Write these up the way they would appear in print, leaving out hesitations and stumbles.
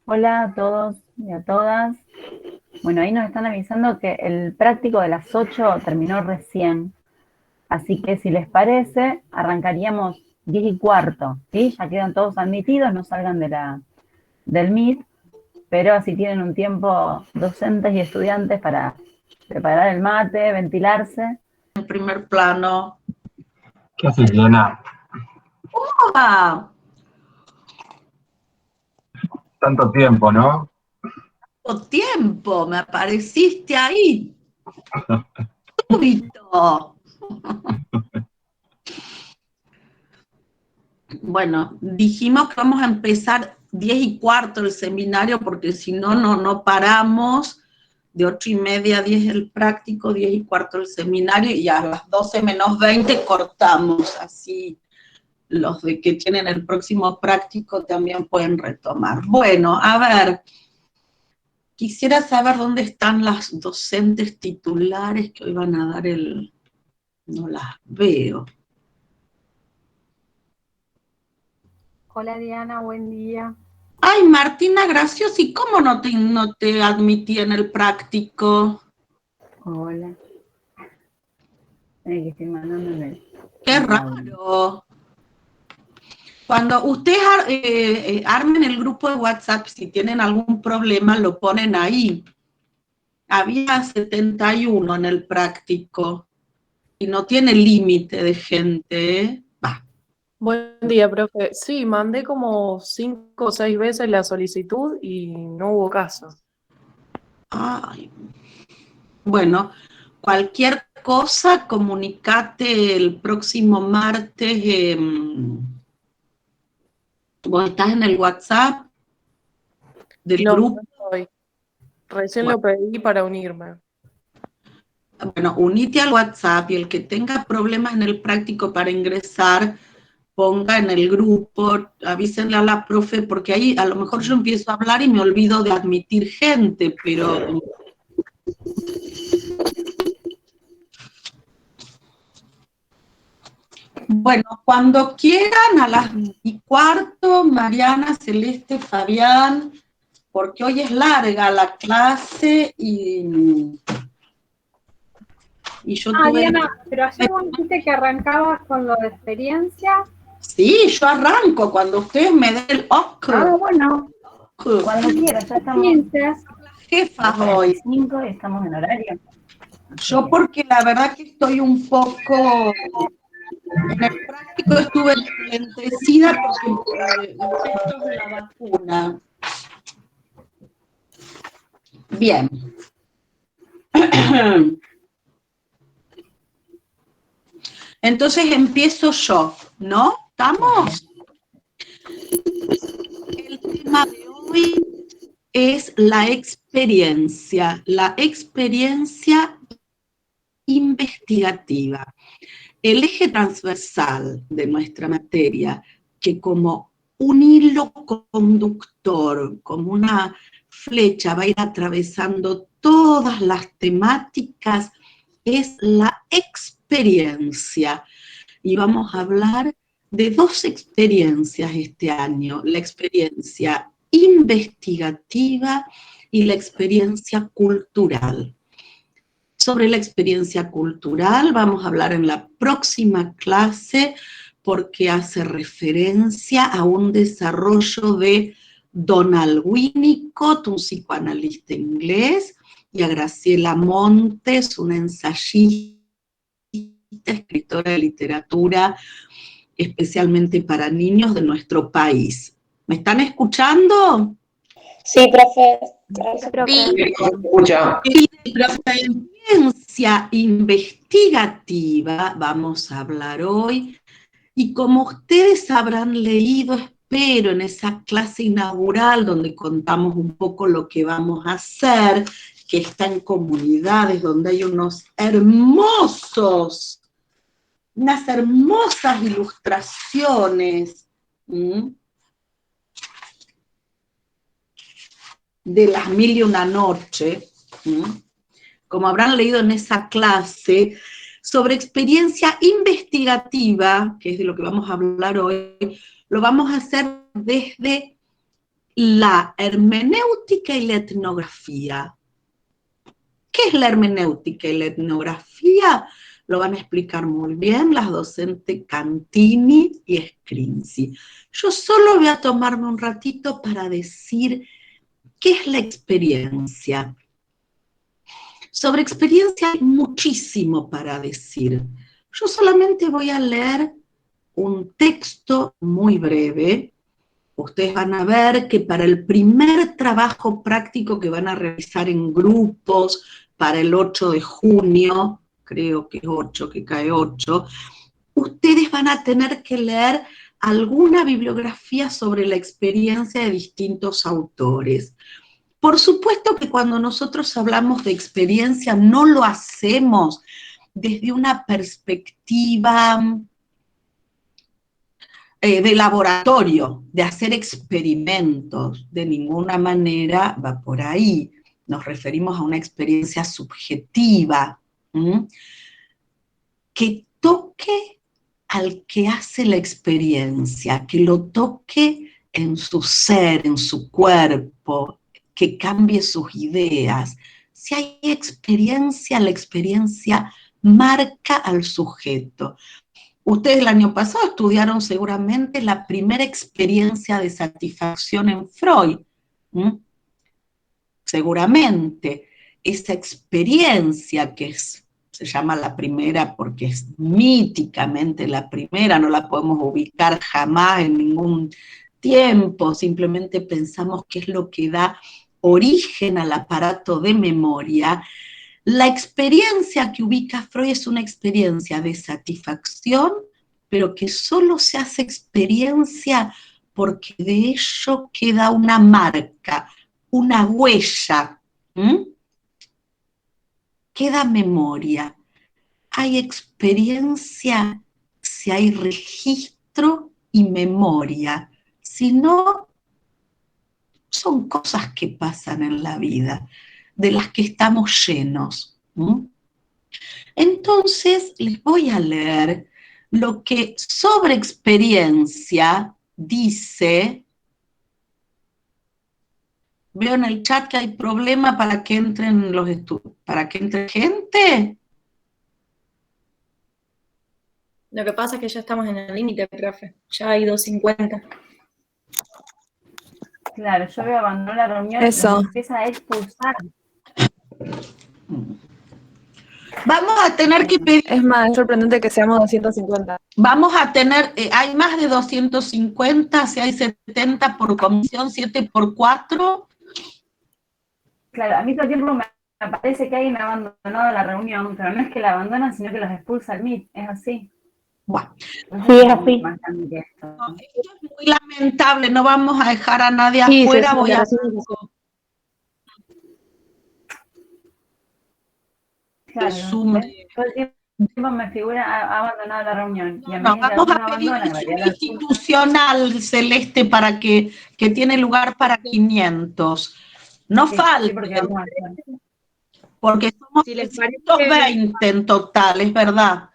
Hola a todos y a todas. Bueno, ahí nos están avisando que el práctico de las 8 terminó recién. Así que si les parece, arrancaríamos 10:15, ¿sí? Ya quedan todos admitidos, no salgan del Meet, pero así tienen un tiempo docentes y estudiantes para preparar el mate, ventilarse. En primer plano. ¿Qué haces, Lena? ¡Ah! Tanto tiempo, ¿no? ¿Cuánto tiempo? Me apareciste ahí, súbito. Bueno, dijimos que vamos a empezar 10:15 el seminario porque si no, no paramos. De 8:30 a 10 el práctico, 10:15 el seminario y a las 12:20 cortamos. Así los de que tienen el próximo práctico también pueden retomar. Bueno, a ver, quisiera saber dónde están las docentes titulares que hoy van a dar el... No las veo. Hola Diana, buen día. Ay, Martina Graciosi, ¿cómo no te admití en el práctico? Hola. Que estoy mandándole Qué el audio. raro. Cuando ustedes armen el grupo de WhatsApp, si tienen algún problema, lo ponen ahí. Había 71 en el práctico y no tiene límite de gente, ¿eh? Va. Buen día, profe. Sí, mandé como 5 o 6 veces la solicitud y no hubo caso. Ay. Bueno, cualquier cosa, comunicate el próximo martes. Vos estás en el WhatsApp del No, grupo. no estoy. Recién Bueno, lo pedí para unirme. bueno, unite al WhatsApp y el que tenga problemas en el práctico para ingresar, ponga en el grupo, avísenle a la profe, porque ahí a lo mejor yo empiezo a hablar y me olvido de admitir gente, pero... Bueno, cuando quieran, a las 10:15, Mariana, Celeste, Fabián, porque hoy es larga la clase y yo tuve... Diana, pero ayer vos dijiste que arrancabas con lo de experiencia. Sí, yo arranco cuando ustedes me den el ok. Bueno, cuando quieras, ya estamos 15. Jefas hoy. 5 y estamos en horario. Yo porque la verdad que estoy un poco... En el práctico estuve enlentecida porque efectos de la vacuna. Bien. Entonces empiezo yo, ¿no? ¿Estamos? El tema de hoy es la experiencia investigativa. El eje transversal de nuestra materia, que como un hilo conductor, como una flecha va a ir atravesando todas las temáticas, es la experiencia. Y vamos a hablar de dos experiencias este año, la experiencia investigativa y la experiencia cultural. Sobre la experiencia cultural vamos a hablar en la próxima clase porque hace referencia a un desarrollo de Donald Winnicott, un psicoanalista inglés, y a Graciela Montes, una ensayista, escritora de literatura, especialmente para niños de nuestro país. ¿Me están escuchando? Sí, profe. Gracias. Sí. Escucha. Y de la experiencia investigativa vamos a hablar hoy, y como ustedes habrán leído, espero, en esa clase inaugural donde contamos un poco lo que vamos a hacer, que está en comunidades donde hay unas hermosas ilustraciones de las mil y una noche, como habrán leído en esa clase, sobre experiencia investigativa, que es de lo que vamos a hablar hoy, lo vamos a hacer desde la hermenéutica y la etnografía. ¿Qué es la hermenéutica y la etnografía? Lo van a explicar muy bien las docentes Cantini y Scrinzi. Yo solo voy a tomarme un ratito para decir qué es la experiencia. Sobre experiencia hay muchísimo para decir. Yo solamente voy a leer un texto muy breve. Ustedes van a ver que para el primer trabajo práctico que van a realizar en grupos, para el 8 de junio, creo que es 8, que cae 8, ustedes van a tener que leer alguna bibliografía sobre la experiencia de distintos autores. Por supuesto que cuando nosotros hablamos de experiencia no lo hacemos desde una perspectiva de laboratorio, de hacer experimentos, de ninguna manera va por ahí. Nos referimos a una experiencia subjetiva, que toque al que hace la experiencia, que lo toque en su ser, en su cuerpo, que cambie sus ideas. Si hay experiencia, la experiencia marca al sujeto. Ustedes el año pasado estudiaron seguramente la primera experiencia de satisfacción en Freud. Seguramente esa experiencia que se llama la primera porque es míticamente la primera, no la podemos ubicar jamás en ningún tiempo, simplemente pensamos que es lo que da origen al aparato de memoria. La experiencia que ubica Freud es una experiencia de satisfacción, pero que solo se hace experiencia porque de ello queda una marca, una huella, queda memoria. Hay experiencia si hay registro y memoria, si no, son cosas que pasan en la vida, de las que estamos llenos. Entonces, les voy a leer lo que sobre experiencia dice. Veo en el chat que hay problema para que entren los estudios, para que entre gente. Lo que pasa es que ya estamos en el límite, profe. Ya hay 250. Claro, yo veo abandonó la reunión Eso. y nos empieza a expulsar. Vamos a tener que pedir. Es más, es sorprendente que seamos 250. Vamos a tener, hay más de 250, si hay 70 por comisión, 7 por 4. Claro, a mí todo el tiempo me parece que alguien ha abandonado la reunión, pero no es que la abandonan, sino que los expulsa el Meet, es así. Bueno, No Sí, sé es si así. más grande que esto. esto es muy lamentable, no vamos a dejar a nadie Sí, afuera, sí, voy a... Claro, Zoom. ¿ves? Todo el tiempo me figura ha abandonado la reunión. Y a No, medida que vamos uno a pedir abandona, el en Zoom realidad la expulsa. institucional, Celeste, para que tiene lugar para 500. No Sí, falten, porque vamos a hacer. porque somos Si les parece, 320 en total, es verdad.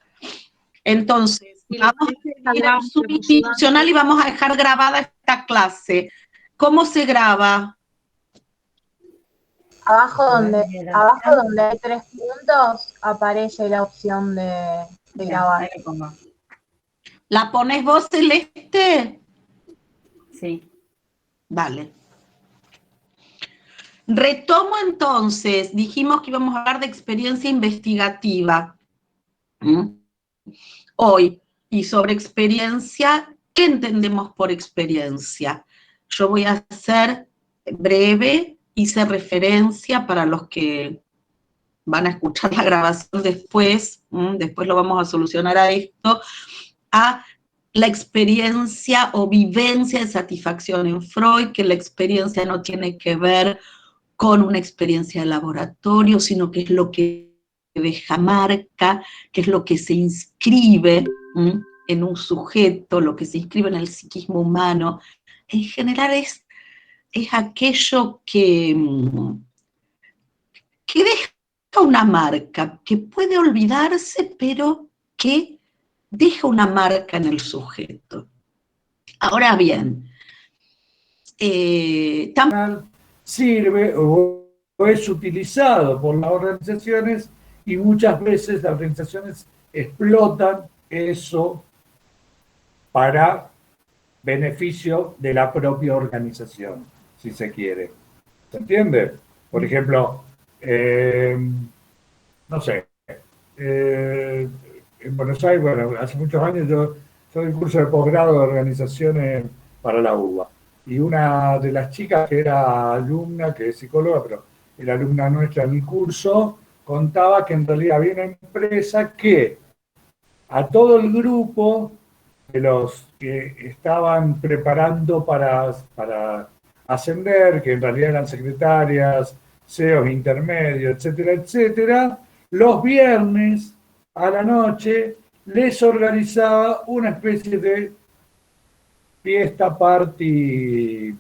Entonces, si les vamos a parece, pedir el salgamos Zoom de institucional y vamos a dejar grabada esta clase. ¿Cómo se graba? Abajo donde hay 3 puntos aparece la opción de grabar. Ahí lo pongo. ¿La pones vos, Celeste? Sí. Vale. Retomo entonces, dijimos que íbamos a hablar de experiencia investigativa hoy, y sobre experiencia, ¿qué entendemos por experiencia? Yo voy a ser breve, hice referencia para los que van a escuchar la grabación después, después lo vamos a solucionar a esto, a la experiencia o vivencia de satisfacción en Freud, que la experiencia no tiene que ver con una experiencia de laboratorio, sino que es lo que deja marca, que es lo que se inscribe en un sujeto, lo que se inscribe en el psiquismo humano. En general es aquello que deja una marca, que puede olvidarse, pero que deja una marca en el sujeto. Ahora bien, sirve o es utilizado por las organizaciones y muchas veces las organizaciones explotan eso para beneficio de la propia organización, si se quiere. ¿Se entiende? Por ejemplo, no sé, en Buenos Aires, bueno, hace muchos años yo doy un curso de posgrado de organizaciones para la UBA. Y una de las chicas que era alumna, que es psicóloga, pero era alumna nuestra en mi curso, contaba que en realidad había una empresa que a todo el grupo de los que estaban preparando para ascender, que en realidad eran secretarias, CEOs intermedios, etcétera, etcétera, los viernes a la noche les organizaba una especie de fiesta, party,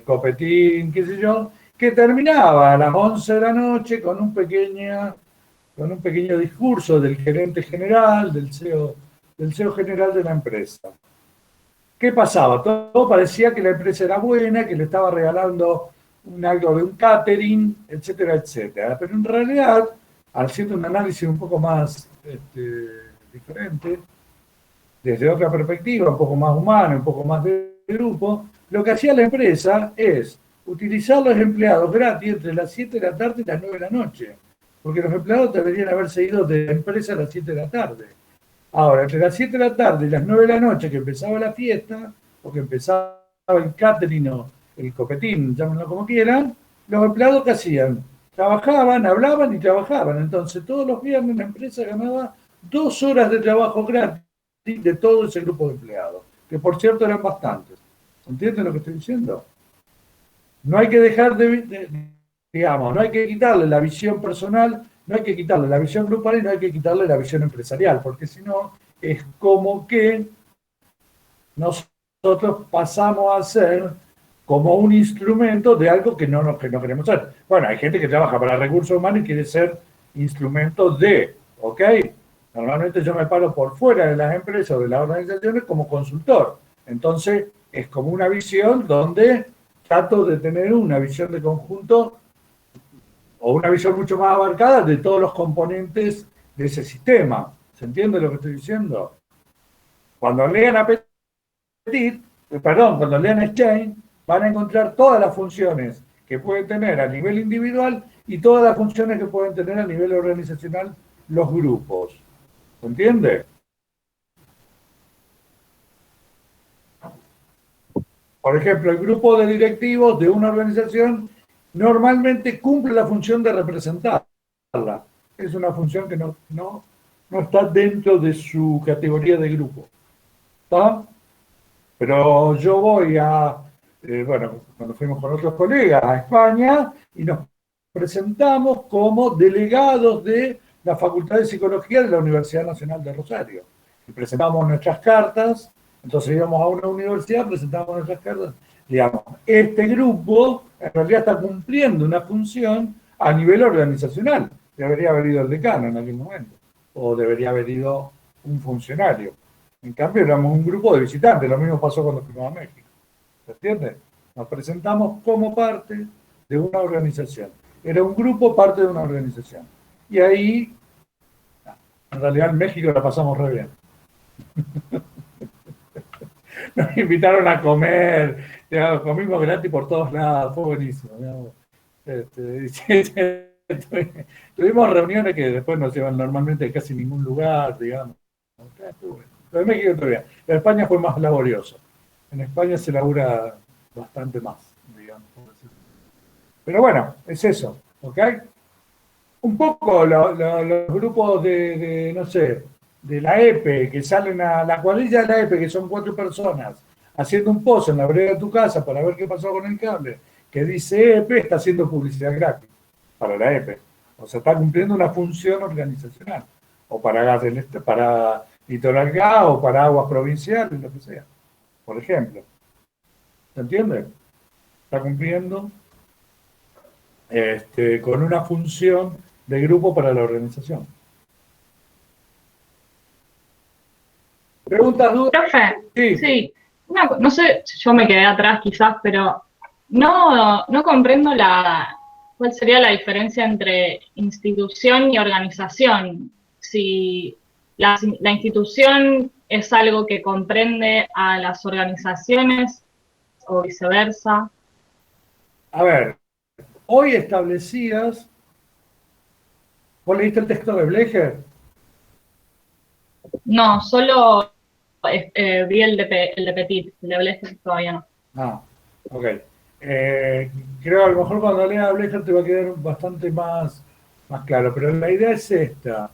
copetín, qué sé yo, que terminaba a las 11 de la noche con un pequeño discurso del gerente general, del CEO general de la empresa. ¿Qué pasaba? Todo parecía que la empresa era buena, que le estaba regalando algo de un catering, etcétera, etcétera. Pero en realidad, haciendo un análisis un poco más diferente, desde otra perspectiva, un poco más humana, un poco más de grupo, lo que hacía la empresa es utilizar los empleados gratis entre las 7 de la tarde y las 9 de la noche, porque los empleados deberían haberse ido de la empresa a las 7 de la tarde. Ahora, entre las 7 de la tarde y las 9 de la noche que empezaba la fiesta, o que empezaba el catering o el copetín, llámenlo como quieran, los empleados ¿qué hacían? Trabajaban, hablaban y trabajaban. Entonces, todos los viernes la empresa ganaba 2 horas de trabajo gratis de todo ese grupo de empleados, que por cierto eran bastantes. ¿Entienden lo que estoy diciendo? No hay que dejar no hay que quitarle la visión personal, no hay que quitarle la visión grupal y no hay que quitarle la visión empresarial, porque si no, es como que nosotros pasamos a ser como un instrumento de algo que no queremos ser. Bueno, hay gente que trabaja para recursos humanos y quiere ser instrumento de, ¿ok? Normalmente yo me paro por fuera de las empresas o de las organizaciones como consultor. Entonces, es como una visión donde trato de tener una visión de conjunto o una visión mucho más abarcada de todos los componentes de ese sistema. ¿Se entiende lo que estoy diciendo? Cuando lean cuando lean Exchange, van a encontrar todas las funciones que pueden tener a nivel individual y todas las funciones que pueden tener a nivel organizacional los grupos. ¿Se entiende? Por ejemplo, el grupo de directivos de una organización normalmente cumple la función de representarla. Es una función que no está dentro de su categoría de grupo. ¿Está? Pero yo voy cuando fuimos con otros colegas a España y nos presentamos como delegados de la Facultad de Psicología de la Universidad Nacional de Rosario. Y presentamos nuestras cartas, entonces íbamos a una universidad, presentamos nuestras cartas, digamos, este grupo en realidad está cumpliendo una función a nivel organizacional. Debería haber ido el decano en aquel momento, o debería haber ido un funcionario. En cambio, éramos un grupo de visitantes, lo mismo pasó cuando fuimos a México. ¿Se entiende? Nos presentamos como parte de una organización. Era un grupo parte de una organización. Y ahí, en realidad en México la pasamos re bien. Nos invitaron a comer, digamos, comimos gratis por todos lados, fue buenísimo. Tuvimos reuniones que después nos llevan normalmente a casi ningún lugar, digamos. Lo de México todavía. En España fue más laborioso. En España se labura bastante más, digamos. Pero bueno, es eso, ¿ok? Un poco los grupos no sé, de la EPE, que salen a la cuadrilla de la EPE, que son 4 personas, haciendo un post en la vereda de tu casa para ver qué pasó con el cable, que dice EPE, está haciendo publicidad gratis para la EPE. O sea, está cumpliendo una función organizacional. O para Gas del Este, para Litoral Gas, o para Aguas Provinciales, lo que sea. Por ejemplo. ¿Se entiende? Está cumpliendo con una función de grupo para la organización. ¿Preguntas, dudas? Profe, Sí. sí. no sé, yo me quedé atrás quizás, pero no comprendo cuál sería la diferencia entre institución y organización. Si la institución es algo que comprende a las organizaciones o viceversa. A ver, hoy establecidas, ¿vos leíste el texto de Blecher? No, solo vi el de Petit, el de Blecher todavía no. Ah, ok. Creo a lo mejor cuando leas a Blecher te va a quedar bastante más claro, pero la idea es esta.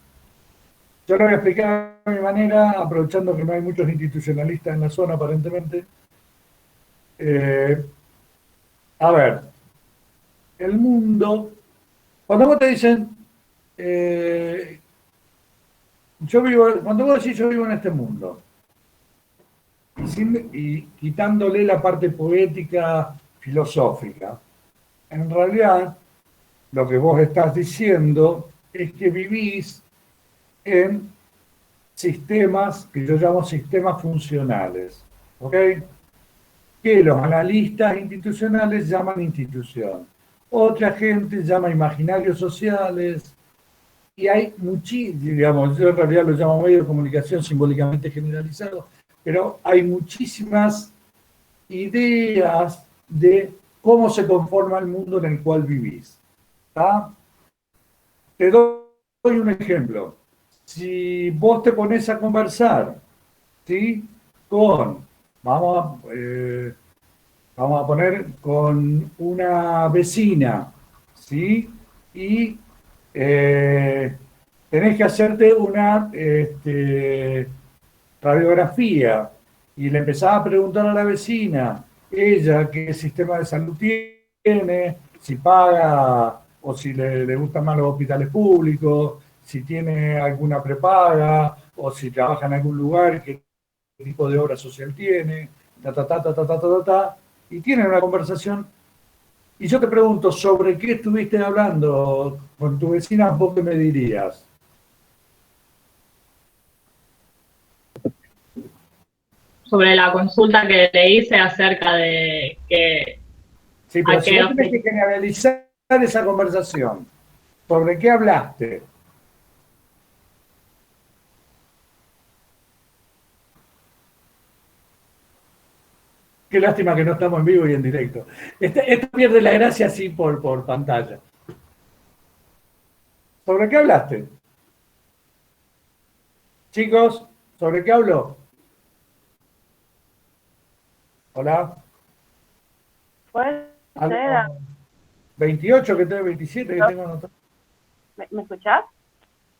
Yo lo voy a explicar a mi manera, aprovechando que no hay muchos institucionalistas en la zona aparentemente. A ver, el mundo, cuando vos te dicen, cuando vos decís yo vivo en este mundo, y quitándole la parte poética, filosófica, en realidad lo que vos estás diciendo es que vivís en sistemas que yo llamo sistemas funcionales, ¿ok? Que los analistas institucionales llaman institución. Otra gente llama imaginarios sociales, y hay digamos, yo en realidad lo llamo medio de comunicación simbólicamente generalizado, pero hay muchísimas ideas de cómo se conforma el mundo en el cual vivís. ¿Tá? Te doy un ejemplo. Si vos te pones a conversar, ¿sí? Vamos a poner con una vecina, ¿sí? Y tenés que hacerte una radiografía y le empezás a preguntar a la vecina, ella qué sistema de salud tiene, si paga o si le gustan más los hospitales públicos, si tiene alguna prepaga o si trabaja en algún lugar, qué tipo de obra social tiene, y tienen una conversación. Y yo te pregunto, ¿sobre qué estuviste hablando con tu vecina? ¿Vos qué me dirías? Sobre la consulta que le hice acerca de que... Sí, pero si vos tenés que generalizar esa conversación, ¿sobre qué hablaste? Qué lástima que no estamos en vivo y en directo. Esto pierde la gracia así por pantalla. ¿Sobre qué hablaste? Chicos, ¿sobre qué habló? Hola. Puede ser. 28 que tengo, 27 que tengo anotado. ¿Me escuchás?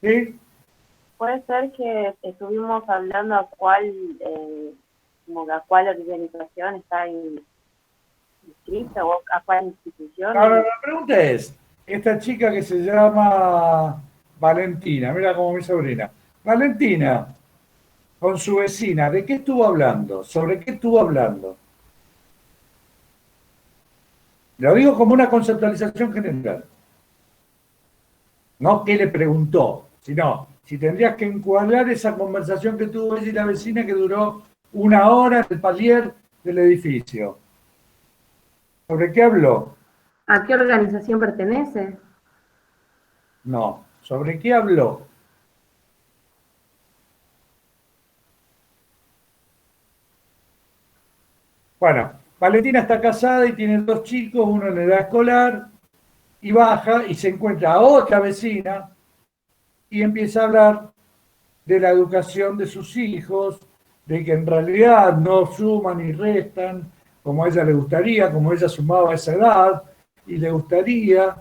Sí. Puede ser que estuvimos hablando a cuál organización está inscrita o a cuál institución. Ahora la pregunta es, esta chica que se llama Valentina, mira como mi sobrina. Valentina, con su vecina, ¿de qué estuvo hablando? ¿Sobre qué estuvo hablando? Lo digo como una conceptualización general. No qué le preguntó, sino si tendrías que encuadrar esa conversación que tuvo ella y la vecina que duró 1 hora en el palier del edificio. ¿Sobre qué habló? ¿A qué organización pertenece? No. ¿Sobre qué habló? Bueno, Valentina está casada y tiene 2 chicos, uno en edad escolar, y baja y se encuentra a otra vecina y empieza a hablar de la educación de sus hijos, de que en realidad no suman ni restan como a ella le gustaría, como ella sumaba a esa edad, y le gustaría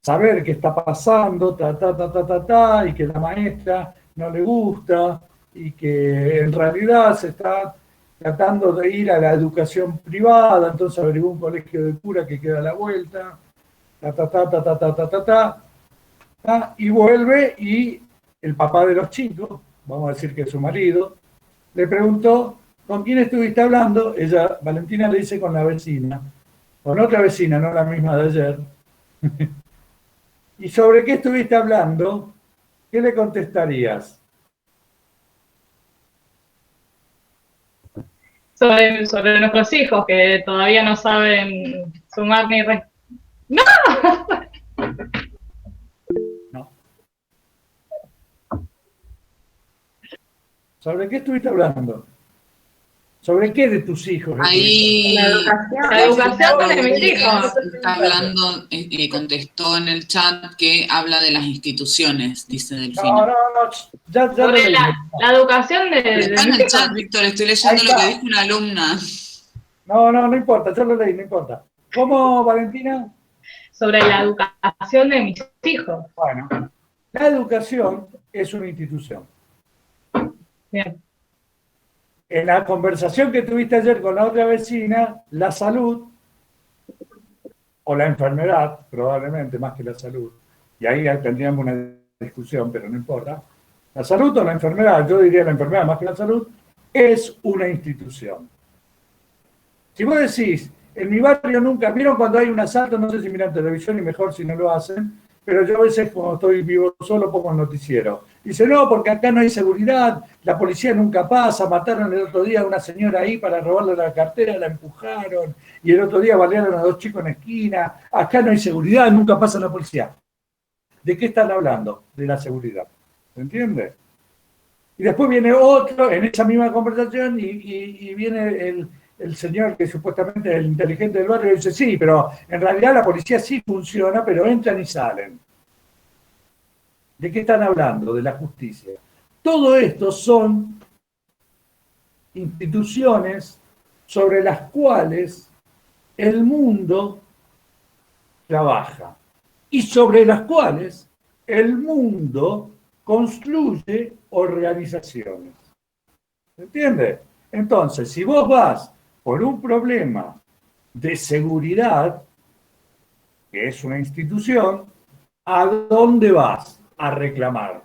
saber qué está pasando, y que la maestra no le gusta, y que en realidad se está tratando de ir a la educación privada, entonces averiguó un colegio de cura que queda a la vuelta, y vuelve y el papá de los chicos, vamos a decir que es su marido, le preguntó, ¿con quién estuviste hablando? Ella, Valentina, le dice con la vecina, con otra vecina, no la misma de ayer. ¿Y sobre qué estuviste hablando? ¿Qué le contestarías? sobre nuestros hijos que todavía no saben sumar ni restar. ¡No! No. ¿Sobre qué estuviste hablando? ¿Sobre qué de tus hijos? Ahí La educación. La educación de mis hijos. está hablando, contestó en el chat que habla de las instituciones, dice Delfina. No, ya lo Sobre leí. la educación Pero está en mis el hijos. chat, Víctor, estoy leyendo Ahí lo que está. dijo una alumna. No importa, yo lo leí, no importa. ¿Cómo, Valentina? Sobre la educación de mis hijos. Bueno, la educación es una institución. Bien. En la conversación que tuviste ayer con la otra vecina, la salud, o la enfermedad, probablemente más que la salud, y ahí tendríamos una discusión, pero no importa, la salud o la enfermedad, yo diría la enfermedad más que la salud, es una institución. Si vos decís, en mi barrio nunca, ¿vieron cuando hay un asalto? No sé si miran televisión y mejor si no lo hacen, pero yo a veces cuando estoy vivo solo pongo el noticiero. Dice, no, porque acá no hay seguridad, la policía nunca pasa, mataron el otro día a una señora ahí para robarle la cartera, la empujaron, y el otro día balearon a 2 chicos en la esquina, acá no hay seguridad, nunca pasa la policía. ¿De qué están hablando? De la seguridad. ¿Se entiende? Y después viene otro en esa misma conversación y viene el señor que supuestamente es el inteligente del barrio y dice, sí, pero en realidad la policía sí funciona, pero entran y salen. ¿De qué están hablando? De la justicia. Todo esto son instituciones sobre las cuales el mundo trabaja y sobre las cuales el mundo construye organizaciones. ¿Se entiende? Entonces, si vos vas por un problema de seguridad, que es una institución, ¿a dónde vas a reclamar?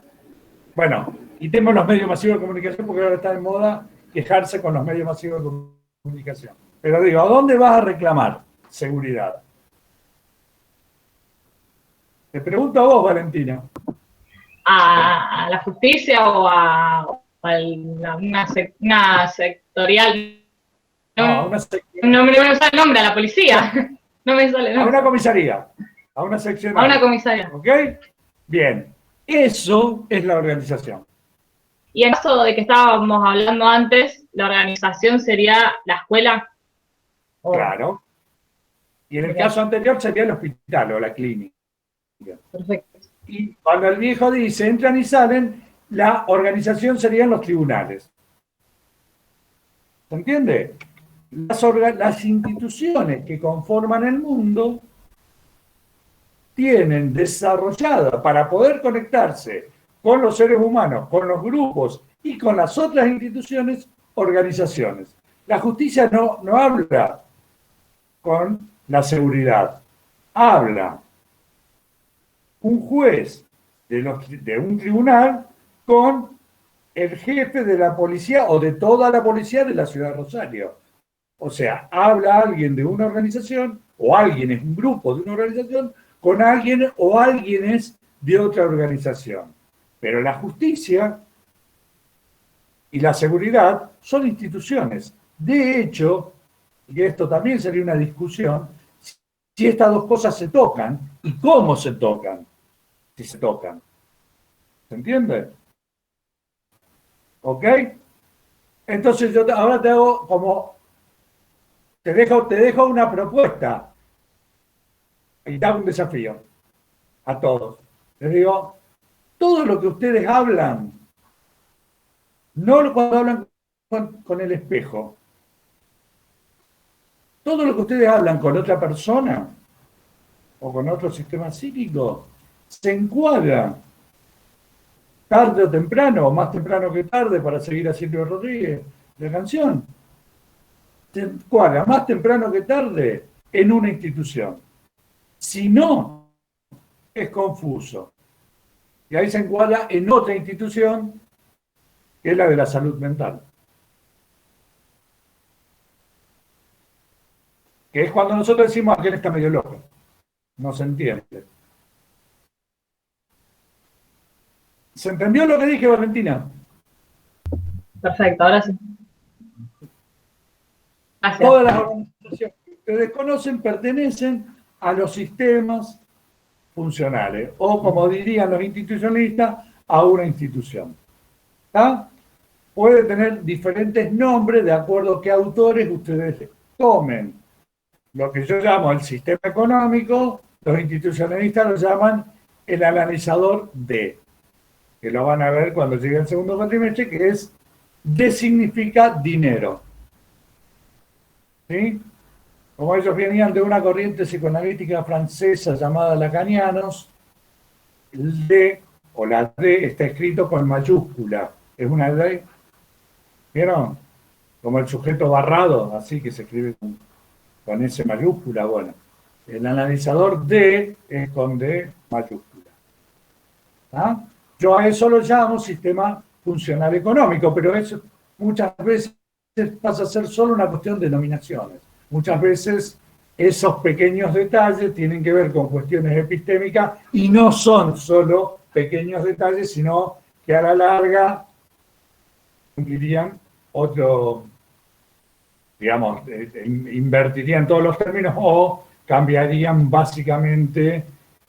Bueno, quitemos los medios masivos de comunicación porque ahora está de moda quejarse con los medios masivos de comunicación. Pero digo, ¿a dónde vas a reclamar seguridad? Te pregunto a vos, Valentina. A la justicia o a una sectorial. No, No me sale el nombre, a la policía. No me sale el a nombre. una comisaría, a una sección. A una comisaría. ¿Ok? Bien. Eso es la organización. Y en caso de que estábamos hablando antes, la organización sería la escuela. Claro. Y en el caso anterior sería el hospital o la clínica. Perfecto. Y cuando el viejo dice entran y salen, la organización serían los tribunales. ¿Se entiende? Las instituciones que conforman el mundo tienen desarrollada para poder conectarse con los seres humanos, con los grupos y con las otras instituciones, organizaciones. La justicia no habla con la seguridad, habla un juez de un tribunal con el jefe de la policía o de toda la policía de la ciudad de Rosario. O sea, habla alguien de una organización o alguien es un grupo de una organización con alguien o alguienes de otra organización. Pero la justicia y la seguridad son instituciones. De hecho, y esto también sería una discusión, si estas dos cosas se tocan y cómo se tocan, si se tocan. ¿Se entiende? ¿Ok? Entonces yo ahora te hago como, te dejo una propuesta y te hago un desafío a todos. Les digo, todo lo que ustedes hablan, no cuando hablan con el espejo, todo lo que ustedes hablan con otra persona o con otro sistema psíquico, se encuadra tarde o temprano, o más temprano que tarde, para seguir a Silvio Rodríguez, la canción, se encuadra más temprano que tarde en una institución. Si no, es confuso. Y ahí se encuadra en otra institución, que es la de la salud mental. Que es cuando nosotros decimos aquel está medio loco. No se entiende. ¿Se entendió lo que dije, Valentina? Perfecto, ahora sí. Gracias. Todas las organizaciones que ustedes conocen pertenecen a los sistemas funcionales, o como dirían los institucionalistas, a una institución. ¿Está? Puede tener diferentes nombres de acuerdo a qué autores ustedes tomen. Lo que yo llamo el sistema económico, los institucionalistas lo llaman el analizador D, que lo van a ver cuando llegue el segundo cuatrimestre, que es D significa dinero. ¿Sí? Como ellos venían de una corriente psicoanalítica francesa llamada lacanianos, el D o la D está escrito con mayúscula. Es una D, ¿vieron? Como el sujeto barrado, así que se escribe con S mayúscula. Bueno, el analizador D es con D mayúscula. ¿Ah? Yo a eso lo llamo sistema funcional económico, pero eso muchas veces pasa a ser solo una cuestión de denominaciones. Muchas veces esos pequeños detalles tienen que ver con cuestiones epistémicas y no son solo pequeños detalles, sino que a la larga cumplirían otro, digamos, invertirían todos los términos o cambiarían básicamente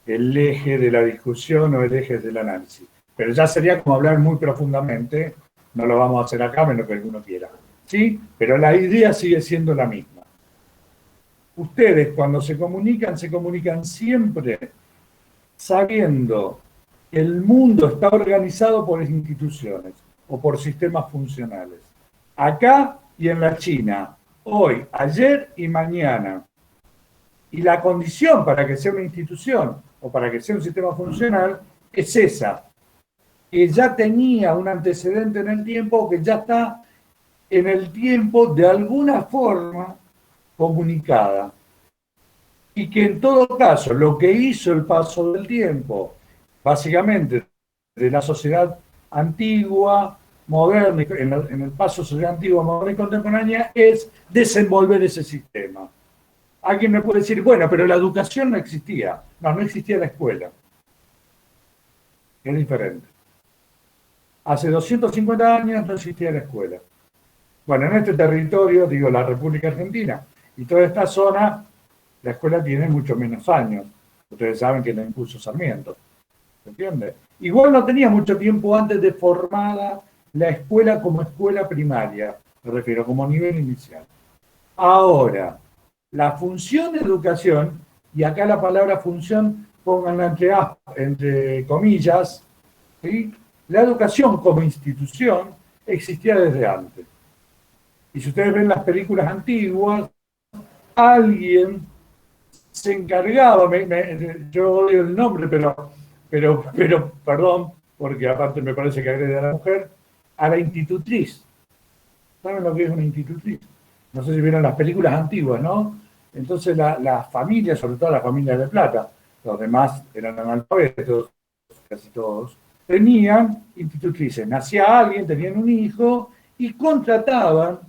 el eje de la discusión o el eje del análisis. Pero ya sería como hablar muy profundamente, no lo vamos a hacer acá, menos que alguno quiera. ¿Sí? Pero la idea sigue siendo la misma. Ustedes cuando se comunican siempre sabiendo que el mundo está organizado por instituciones o por sistemas funcionales. Acá y en la China, hoy, ayer y mañana. Y la condición para que sea una institución o para que sea un sistema funcional es esa, que ya tenía un antecedente en el tiempo, que ya está en el tiempo de alguna forma comunicada. Y que en todo caso lo que hizo el paso del tiempo, básicamente de la sociedad antigua, moderna, en el paso sociedad antigua, moderna y contemporánea, es desenvolver ese sistema. Alguien me puede decir, bueno, pero la educación no existía. No existía la escuela. Es diferente. Hace 250 años no existía la escuela. Bueno, en este territorio, digo, la República Argentina, y toda esta zona, la escuela tiene mucho menos años. Ustedes saben que la impuso Sarmiento. ¿Se entiende? Igual no tenía mucho tiempo antes de formada la escuela como escuela primaria, me refiero, como nivel inicial. Ahora, la función de educación, y acá la palabra función, pónganla entre comillas, ¿sí? La educación como institución existía desde antes. Y si ustedes ven las películas antiguas, alguien se encargaba, yo odio el nombre, pero perdón, porque aparte me parece que agrede a la mujer, a la institutriz. ¿Saben lo que es una institutriz? No sé si vieron las películas antiguas, ¿no? Entonces las familias, sobre todo las familias de plata, los demás eran analfabetos, casi todos, tenían institutrices. Nacía alguien, tenían un hijo y contrataban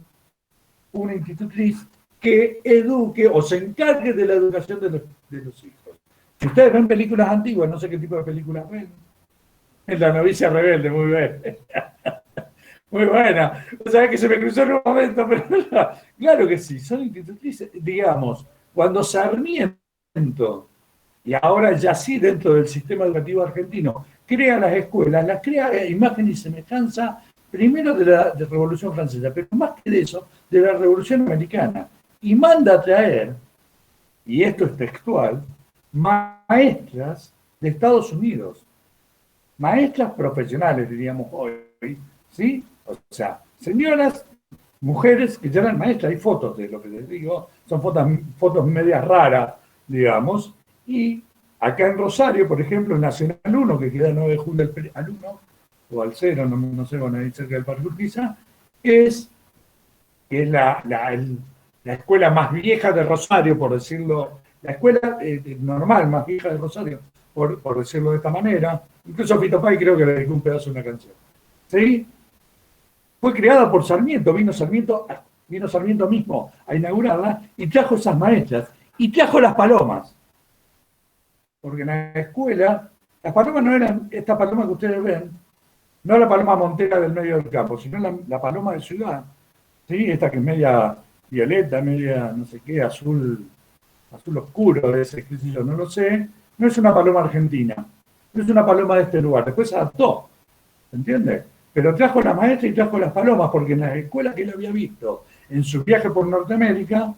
una institutriz que eduque o se encargue de la educación de los hijos. Si ustedes ven películas antiguas, no sé qué tipo de películas ven. En La novicia rebelde, muy bien. Muy buena. O sea que se me cruzó en un momento, pero claro que sí, son institutrices. Digamos, cuando Sarmiento, y ahora ya sí dentro del sistema educativo argentino, crea las escuelas, las crea imagen y semejanza, primero de la Revolución Francesa, pero más que de eso, de la Revolución Americana. Y manda a traer, y esto es textual, maestras de Estados Unidos. Maestras profesionales, diríamos hoy, ¿sí? O sea, señoras, mujeres que ya eran maestras, hay fotos de lo que les digo, son fotos medias raras, digamos, y acá en Rosario, por ejemplo, en Nacional 1, que queda el 9 de julio al 1, o al 0, no sé, bueno, ahí cerca del Parque Urquiza, es la escuela más vieja de Rosario, por decirlo, la escuela normal más vieja de Rosario, por decirlo de esta manera. Incluso Fito Páez creo que le dedicó un pedazo de una canción. ¿Sí? Fue creada por Sarmiento, vino Sarmiento mismo a inaugurarla y trajo esas maestras y trajo las palomas. Porque en la escuela, las palomas no eran esta paloma que ustedes ven, no la paloma montera del medio del campo, sino la paloma de ciudad, ¿sí? Esta que es media violeta, media, no sé qué, azul oscuro, ese, qué sé yo, no lo sé, no es una paloma argentina, no es una paloma de este lugar, después se adaptó, ¿se entiende? Pero trajo la maestra y trajo las palomas, porque en las escuelas que él había visto en su viaje por Norteamérica,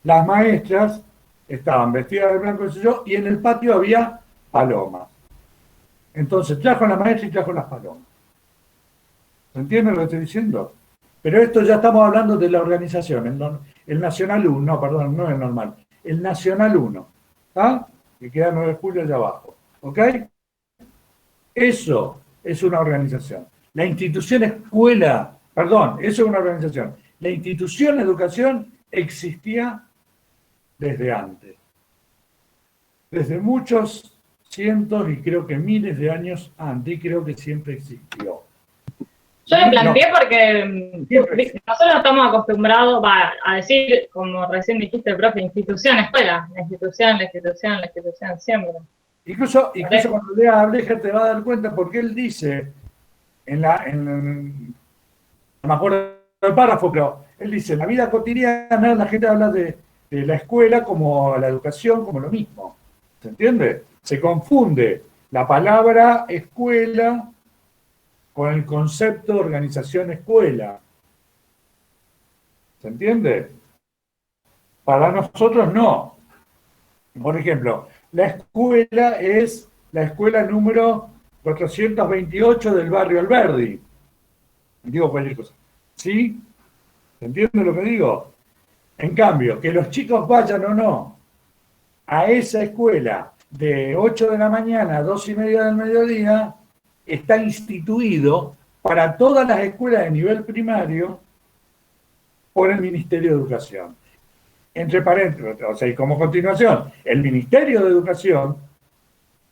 las maestras estaban vestidas de blanco, qué sé yo, y en el patio había palomas. Entonces trajo la maestra y trajo las palomas. ¿Se entiende lo que estoy diciendo? Pero esto ya estamos hablando de la organización, el Nacional 1, no, perdón, no el normal, el Nacional 1, ¿está? Que queda 9 de julio allá abajo, ¿ok? Eso es una organización. La institución escuela, perdón, eso es una organización. La institución educación existía desde antes, desde muchos cientos y creo que miles de años antes, y creo que siempre existió. Yo lo planteé porque nosotros estamos acostumbrados a decir, como recién dijiste, profe, institución, escuela, la institución, siempre. Incluso cuando lea a Blecher te va a dar cuenta porque él dice, no me acuerdo del párrafo, pero él dice, en la vida cotidiana la gente habla de la escuela como la educación, como lo mismo. ¿Se entiende? Se confunde la palabra escuela con el concepto de organización escuela. ¿Se entiende? Para nosotros no. Por ejemplo, la escuela es la escuela número 428 del barrio Alberdi. Digo cualquier cosa. ¿Sí? ¿Se entiende lo que digo? En cambio, que los chicos vayan o no a esa escuela de 8 de la mañana a 2:30 del mediodía, está instituido para todas las escuelas de nivel primario por el Ministerio de Educación. Entre paréntesis, o sea, y como continuación, el Ministerio de Educación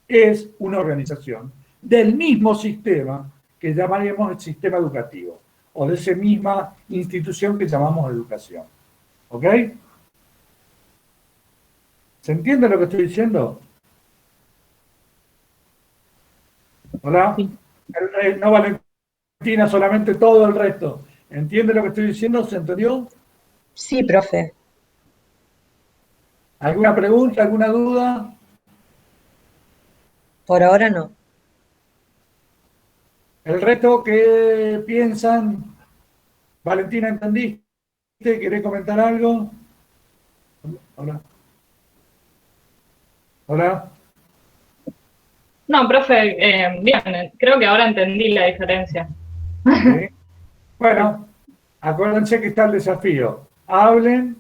es una organización del mismo sistema que llamaríamos el sistema educativo, o de esa misma institución que llamamos educación. ¿Ok? ¿Se entiende lo que estoy diciendo? ¿Hola? Sí. No, Valentina, solamente todo el resto. ¿Entiende lo que estoy diciendo? ¿Se entendió? Sí, profe. ¿Alguna pregunta, alguna duda? Por ahora no. ¿El resto qué piensan? Valentina, ¿entendiste? ¿Querés comentar algo? Hola. Hola. No, profe, bien, creo que ahora entendí la diferencia. ¿Sí? Bueno, acuérdense que está el desafío. Hablen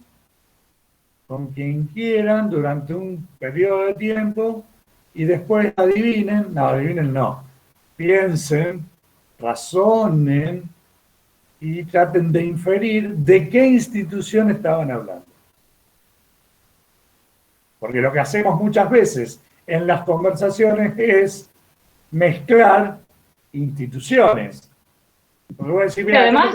con quien quieran durante un periodo de tiempo y después adivinen, no, piensen, razonen y traten de inferir de qué institución estaban hablando. Porque lo que hacemos muchas veces en las conversaciones es mezclar instituciones. Porque voy a decir, mira, además,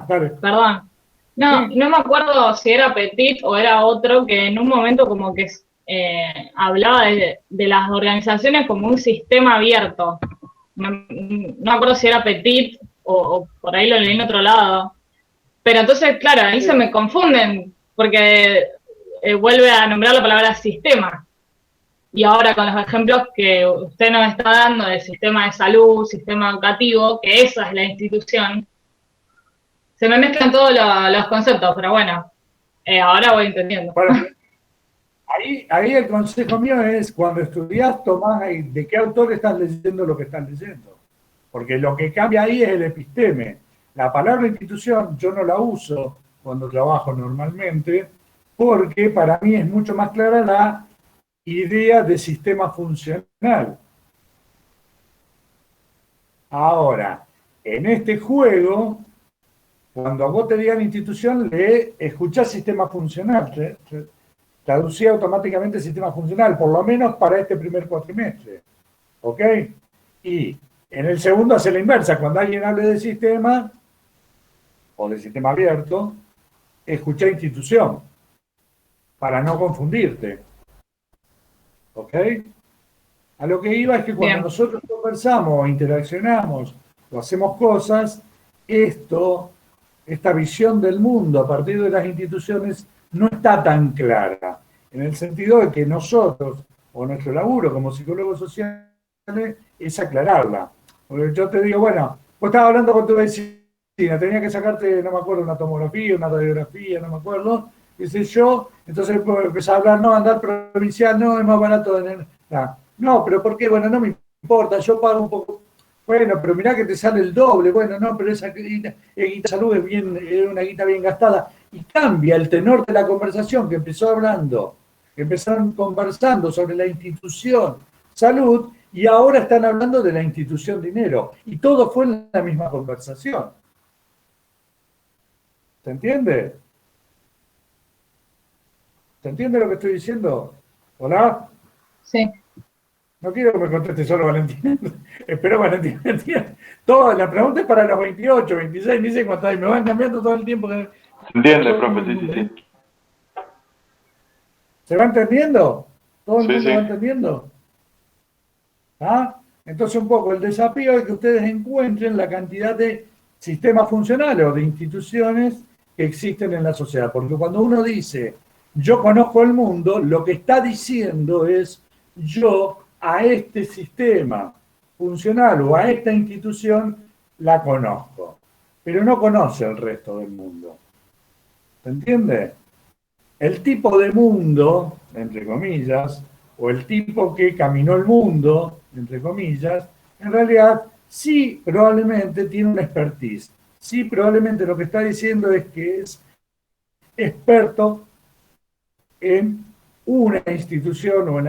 dale. Perdón. No me acuerdo si era Petit o era otro que en un momento como que hablaba de las organizaciones como un sistema abierto. No me acuerdo si era Petit o por ahí lo leí en otro lado. Pero entonces, claro, ahí se me confunden porque vuelve a nombrar la palabra sistema. Y ahora con los ejemplos que usted nos está dando del sistema de salud, sistema educativo, que esa es la institución, se me mezclan todos los conceptos, pero bueno, ahora voy entendiendo. Bueno, ahí el consejo mío es, cuando estudias, tomás de qué autor estás leyendo lo que estás leyendo. Porque lo que cambia ahí es el episteme. La palabra institución yo no la uso cuando trabajo normalmente, porque para mí es mucho más clara la idea de sistema funcional. Ahora, en este juego, cuando a vos te digan institución, le escuchás sistema funcional, traducía automáticamente sistema funcional, por lo menos para este primer cuatrimestre. ¿Ok? Y en el segundo hace la inversa, cuando alguien hable de sistema, o de sistema abierto, escuchá institución, para no confundirte. ¿Ok? A lo que iba es que cuando nosotros conversamos, o interaccionamos, o hacemos cosas, esto esta visión del mundo a partir de las instituciones no está tan clara, en el sentido de que nosotros, o nuestro laburo como psicólogos sociales, es aclararla. Porque yo te digo, bueno, vos estabas hablando con tu vecina, tenía que sacarte, no me acuerdo, una tomografía, una radiografía, no me acuerdo, dice yo, entonces empezás a hablar, no, andar provincial, no, es más barato. No, pero ¿por qué? Bueno, no me importa, yo pago un poco. Bueno, pero mirá que te sale el doble. Bueno, no, pero esa guita salud es una guita bien gastada. Y cambia el tenor de la conversación, que empezaron conversando sobre la institución salud, y ahora están hablando de la institución dinero. Y todo fue en la misma conversación. ¿Se entiende? ¿Se entiende lo que estoy diciendo? ¿Hola? Sí. No quiero que me conteste solo Valentina. Espero Valentina entienda. La pregunta es para los 28, 26, ni sé cuánto hay. Me van cambiando todo el tiempo. Se entiende, profe, sí. ¿Se va entendiendo? ¿Todo el Sí, mundo sí. va entendiendo? ¿Ah? Entonces un poco el desafío es que ustedes encuentren la cantidad de sistemas funcionales o de instituciones que existen en la sociedad. Porque cuando uno dice, yo conozco el mundo, lo que está diciendo es, yo a este sistema funcional o a esta institución la conozco, pero no conoce el resto del mundo. ¿Se entiende? El tipo de mundo, entre comillas, o el tipo que caminó el mundo, entre comillas, en realidad sí probablemente tiene una expertise. Sí probablemente lo que está diciendo es que es experto en una institución o en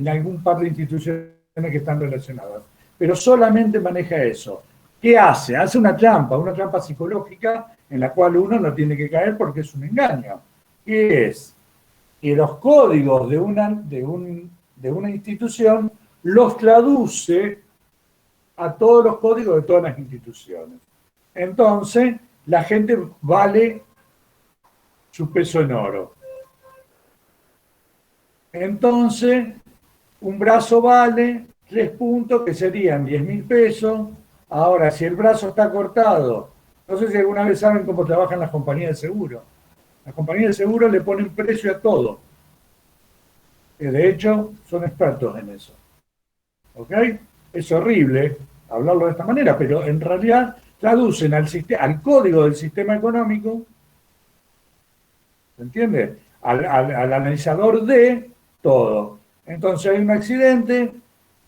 algún par de instituciones que están relacionadas. Pero solamente maneja eso. ¿Qué hace? Hace una trampa psicológica en la cual uno no tiene que caer porque es un engaño. ¿Qué es? Que los códigos de una institución los traduce a todos los códigos de todas las instituciones. Entonces, la gente vale su peso en oro. Entonces, un brazo vale 3 puntos, que serían 10.000 pesos. Ahora, si el brazo está cortado, no sé si alguna vez saben cómo trabajan las compañías de seguro. Las compañías de seguro le ponen precio a todo. De hecho, son expertos en eso. ¿Ok? Es horrible hablarlo de esta manera, pero en realidad traducen al código del sistema económico, ¿se entiende? Al analizador de todo. Entonces hay un accidente,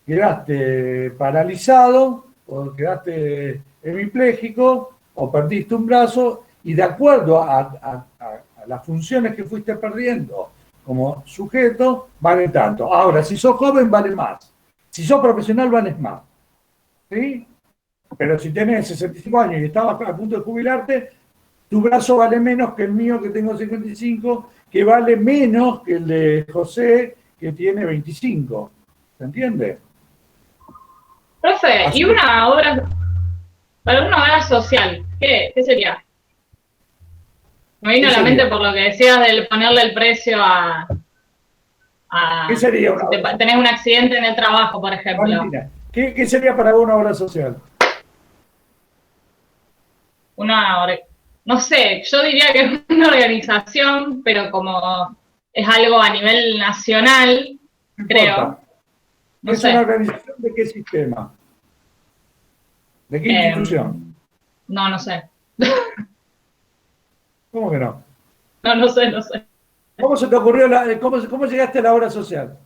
quedaste paralizado, o quedaste hemipléjico, o perdiste un brazo, y de acuerdo a las funciones que fuiste perdiendo como sujeto, vale tanto. Ahora, si sos joven, vale más. Si sos profesional, vales más. ¿Sí? Pero si tenés 65 años y estabas a punto de jubilarte, tu brazo vale menos que el mío, que tengo 55, que vale menos que el de José, que tiene 25. ¿Se entiende? Profe, Así ¿y que- una obra, para una obra social, qué sería? Me vino a la mente por lo que decías del ponerle el precio a ¿Qué sería una si obra? tenés un accidente en el trabajo, por ejemplo. Valentina, ¿qué sería para vos una obra social? No sé, yo diría que es una organización, pero como es algo a nivel nacional, No creo. importa. No ¿Es sé. una organización de qué sistema? ¿De qué institución? No sé. ¿Cómo que no? No sé. ¿Cómo se te ocurrió cómo llegaste a la obra social?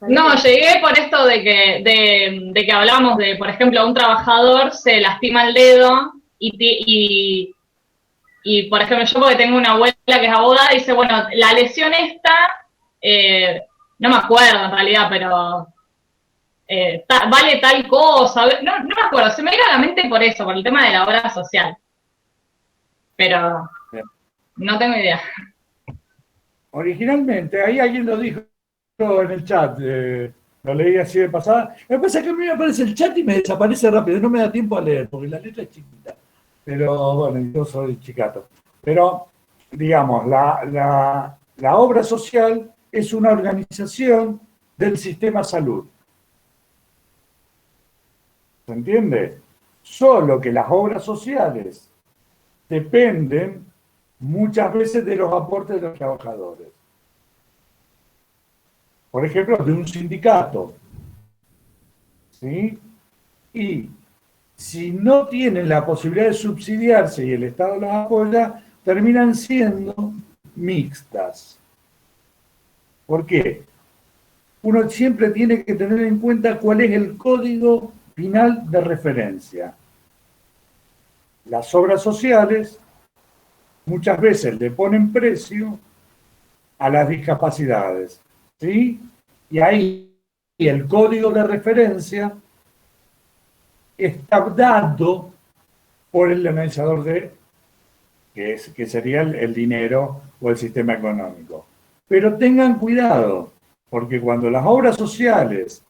No, llegué por esto de que hablamos de, por ejemplo, un trabajador se lastima el dedo y por ejemplo, yo porque tengo una abuela que es abogada, dice, bueno, la lesión esta, no me acuerdo en realidad, pero vale tal cosa, no me acuerdo, se me vino a la mente por eso, por el tema de la obra social. Pero no tengo idea. Originalmente, ahí alguien lo dijo en el chat, lo leí así de pasada. Lo que pasa es que a mí me aparece el chat y me desaparece rápido, no me da tiempo a leer, porque la letra es chiquita. Pero bueno, yo soy chicato. Pero, digamos, la obra social es una organización del sistema salud. ¿Se entiende? Solo que las obras sociales dependen muchas veces de los aportes de los trabajadores. Por ejemplo, de un sindicato. ¿Sí? Y si no tienen la posibilidad de subsidiarse y el Estado las apoya, terminan siendo mixtas. ¿Por qué? Uno siempre tiene que tener en cuenta cuál es el código final de referencia. Las obras sociales muchas veces le ponen precio a las discapacidades, ¿sí? Y ahí el código de referencia está dado por el analizador que sería el dinero o el sistema económico. Pero tengan cuidado, porque cuando las obras sociales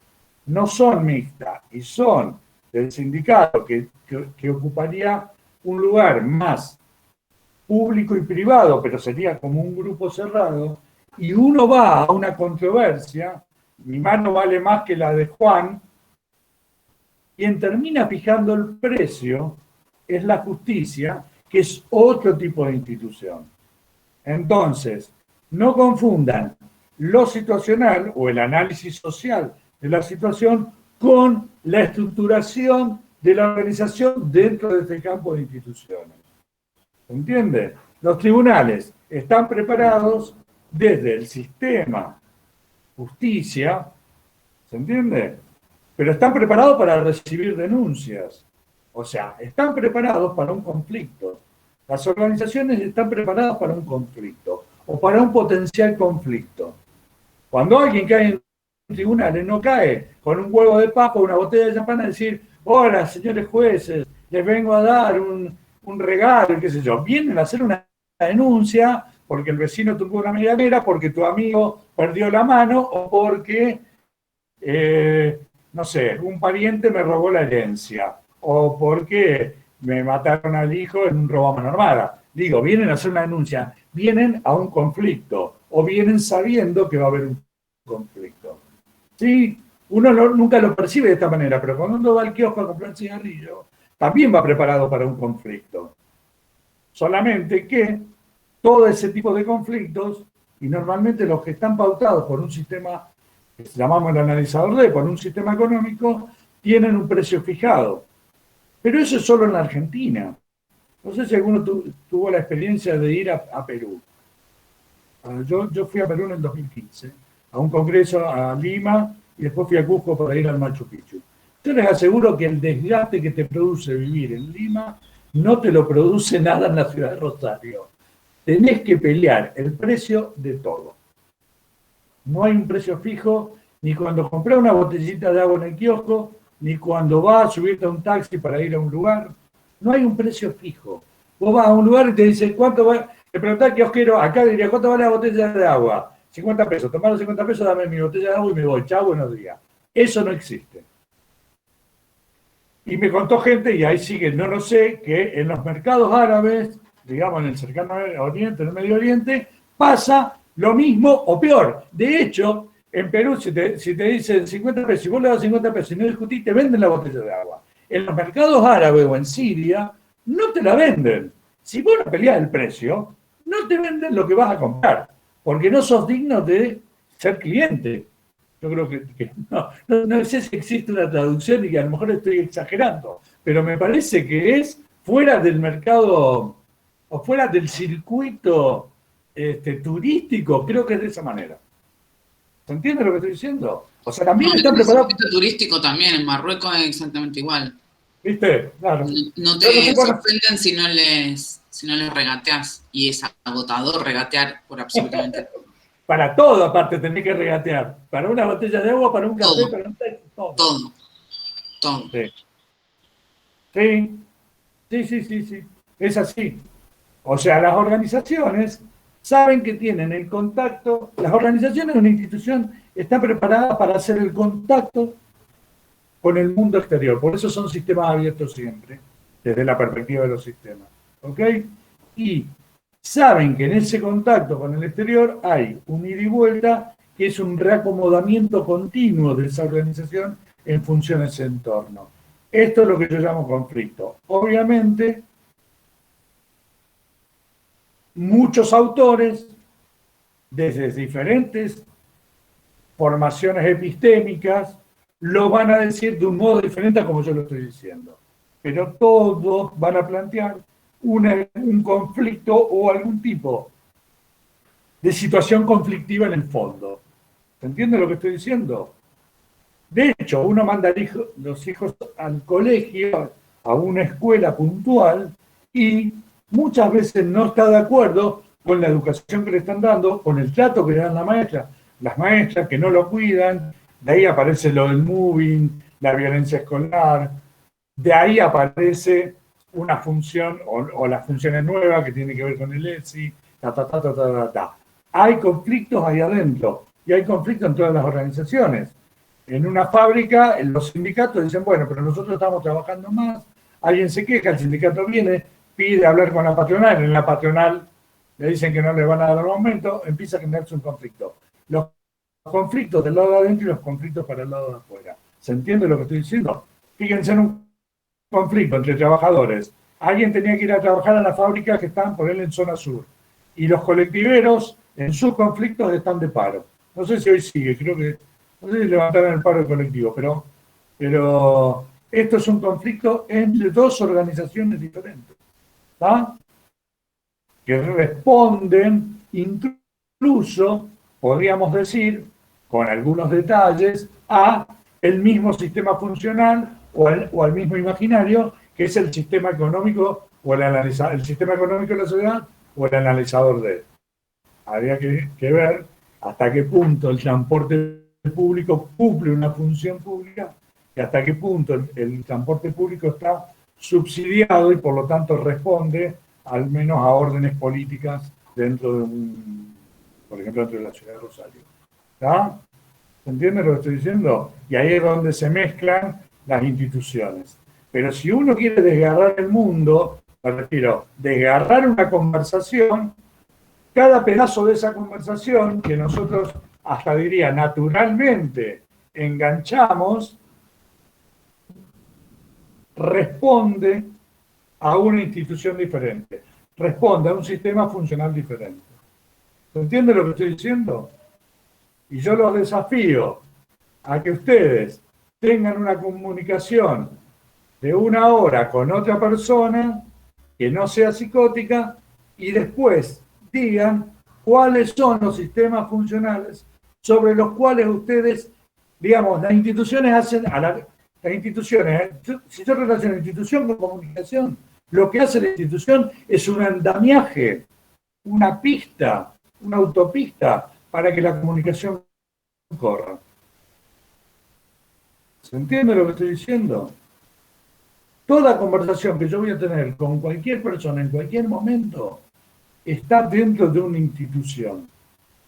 no son mixtas y son del sindicato que ocuparía un lugar más público y privado, pero sería como un grupo cerrado, y uno va a una controversia, mi mano vale más que la de Juan, quien termina fijando el precio es la justicia, que es otro tipo de institución. Entonces, no confundan lo situacional o el análisis social de la situación con la estructuración de la organización dentro de este campo de instituciones. ¿Se entiende? Los tribunales están preparados desde el sistema justicia, ¿se entiende? Pero están preparados para recibir denuncias. O sea, están preparados para un conflicto. Las organizaciones están preparadas para un conflicto o para un potencial conflicto. Cuando alguien cae en tribunales, no cae con un huevo de papa o una botella de champán a decir, hola, señores jueces, les vengo a dar un regalo, qué sé yo. Vienen a hacer una denuncia porque el vecino tumbó una medianera, porque tu amigo perdió la mano o porque, no sé, un pariente me robó la herencia o porque me mataron al hijo en un robo a mano armada. Digo, vienen a hacer una denuncia, vienen a un conflicto o vienen sabiendo que va a haber un conflicto. ¿Sí? Uno nunca lo percibe de esta manera, pero cuando uno va al kiosco a comprar cigarrillo, también va preparado para un conflicto. Solamente que todo ese tipo de conflictos, y normalmente los que están pautados por un sistema que llamamos el analizador D, por un sistema económico, tienen un precio fijado. Pero eso es solo en la Argentina. No sé si alguno tuvo la experiencia de ir a Perú. Yo fui a Perú en el 2015, a un congreso a Lima, y después fui a Cusco para ir al Machu Picchu. Yo les aseguro que el desgaste que te produce vivir en Lima no te lo produce nada en la ciudad de Rosario. Tenés que pelear el precio de todo. No hay un precio fijo, ni cuando compras una botellita de agua en el kiosco, ni cuando vas a subirte a un taxi para ir a un lugar. No hay un precio fijo. Vos vas a un lugar y te dicen, ¿cuánto va? Te preguntás al kiosquero, acá diría, ¿cuánto vale la botella de agua? 50 pesos. Tomá los 50 pesos, dame mi botella de agua y me voy. Chao, buenos días. Eso no existe. Y me contó gente, y ahí sigue, no lo sé, que en los mercados árabes, digamos en el cercano oriente, en el Medio Oriente, pasa lo mismo o peor. De hecho, en Perú, si te dicen 50 pesos, y vos le das 50 pesos y no discutís, te venden la botella de agua. En los mercados árabes o en Siria, no te la venden. Si vos no peleás el precio, no te venden lo que vas a comprar, porque no sos digno de ser cliente. Yo creo que no sé si existe una traducción y que a lo mejor estoy exagerando, pero me parece que es fuera del mercado o fuera del circuito turístico, creo que es de esa manera. ¿Se entiende lo que estoy diciendo? O sea, también están preparados. El circuito turístico también, en Marruecos es exactamente igual. ¿Viste? Claro. No te sorprenden si no les regateas, y es agotador regatear por absolutamente todo. Para todo, aparte, tenés que regatear. Para una botella de agua, para un café, todo. para un té, todo. Todo. Sí. Es así. O sea, las organizaciones saben que tienen el contacto. Las organizaciones de una institución están preparadas para hacer el contacto con el mundo exterior. Por eso son sistemas abiertos siempre, desde la perspectiva de los sistemas. ¿Ok? Y saben que en ese contacto con el exterior hay un ida y vuelta, que es un reacomodamiento continuo de esa organización en función de ese entorno. Esto es lo que yo llamo conflicto. Obviamente, muchos autores, desde diferentes formaciones epistémicas, lo van a decir de un modo diferente a como yo lo estoy diciendo. Pero todos van a plantear un conflicto o algún tipo de situación conflictiva en el fondo. ¿Se entiende lo que estoy diciendo? De hecho, uno manda los hijos al colegio, a una escuela puntual, y muchas veces no está de acuerdo con la educación que le están dando, con el trato que le dan las maestras que no lo cuidan, de ahí aparece lo del moving, la violencia escolar, de ahí aparece una función o las funciones nuevas que tienen que ver con el ESI, Hay conflictos ahí adentro y hay conflictos en todas las organizaciones. En una fábrica, los sindicatos dicen, bueno, pero nosotros estamos trabajando más, alguien se queja, el sindicato viene, pide hablar con la patronal, en la patronal le dicen que no le van a dar aumento, empieza a generarse un conflicto. Los conflictos del lado de adentro y los conflictos para el lado de afuera. ¿Se entiende lo que estoy diciendo? Fíjense en un conflicto entre trabajadores. Alguien tenía que ir a trabajar a la fábrica que están, por él, en zona sur. Y los colectiveros, en sus conflictos, están de paro. No sé si hoy sigue, creo que, no sé si levantaron el paro del colectivo, pero esto es un conflicto entre dos organizaciones diferentes, ¿está? Que responden incluso, podríamos decir, con algunos detalles, a el mismo sistema funcional o al mismo imaginario, que es el sistema económico o el sistema económico de la sociedad o el analizador de él. Habría que ver hasta qué punto el transporte público cumple una función pública y hasta qué punto el transporte público está subsidiado y por lo tanto responde al menos a órdenes políticas dentro de por ejemplo, dentro de la ciudad de Rosario. ¿Está? ¿Se entiende lo que estoy diciendo? Y ahí es donde se mezclan las instituciones. Pero si uno quiere desgarrar el mundo, me refiero, desgarrar una conversación, cada pedazo de esa conversación, que nosotros hasta diría naturalmente enganchamos, responde a una institución diferente, responde a un sistema funcional diferente. ¿Se entiende lo que estoy diciendo? Y yo los desafío a que ustedes tengan una comunicación de 1 hora con otra persona que no sea psicótica y después digan cuáles son los sistemas funcionales sobre los cuales ustedes, digamos, las instituciones hacen, las instituciones, si yo relaciono institución con comunicación, lo que hace la institución es un andamiaje, una pista, una autopista para que la comunicación corra. ¿Se entiende lo que estoy diciendo? Toda conversación que yo voy a tener con cualquier persona en cualquier momento está dentro de una institución.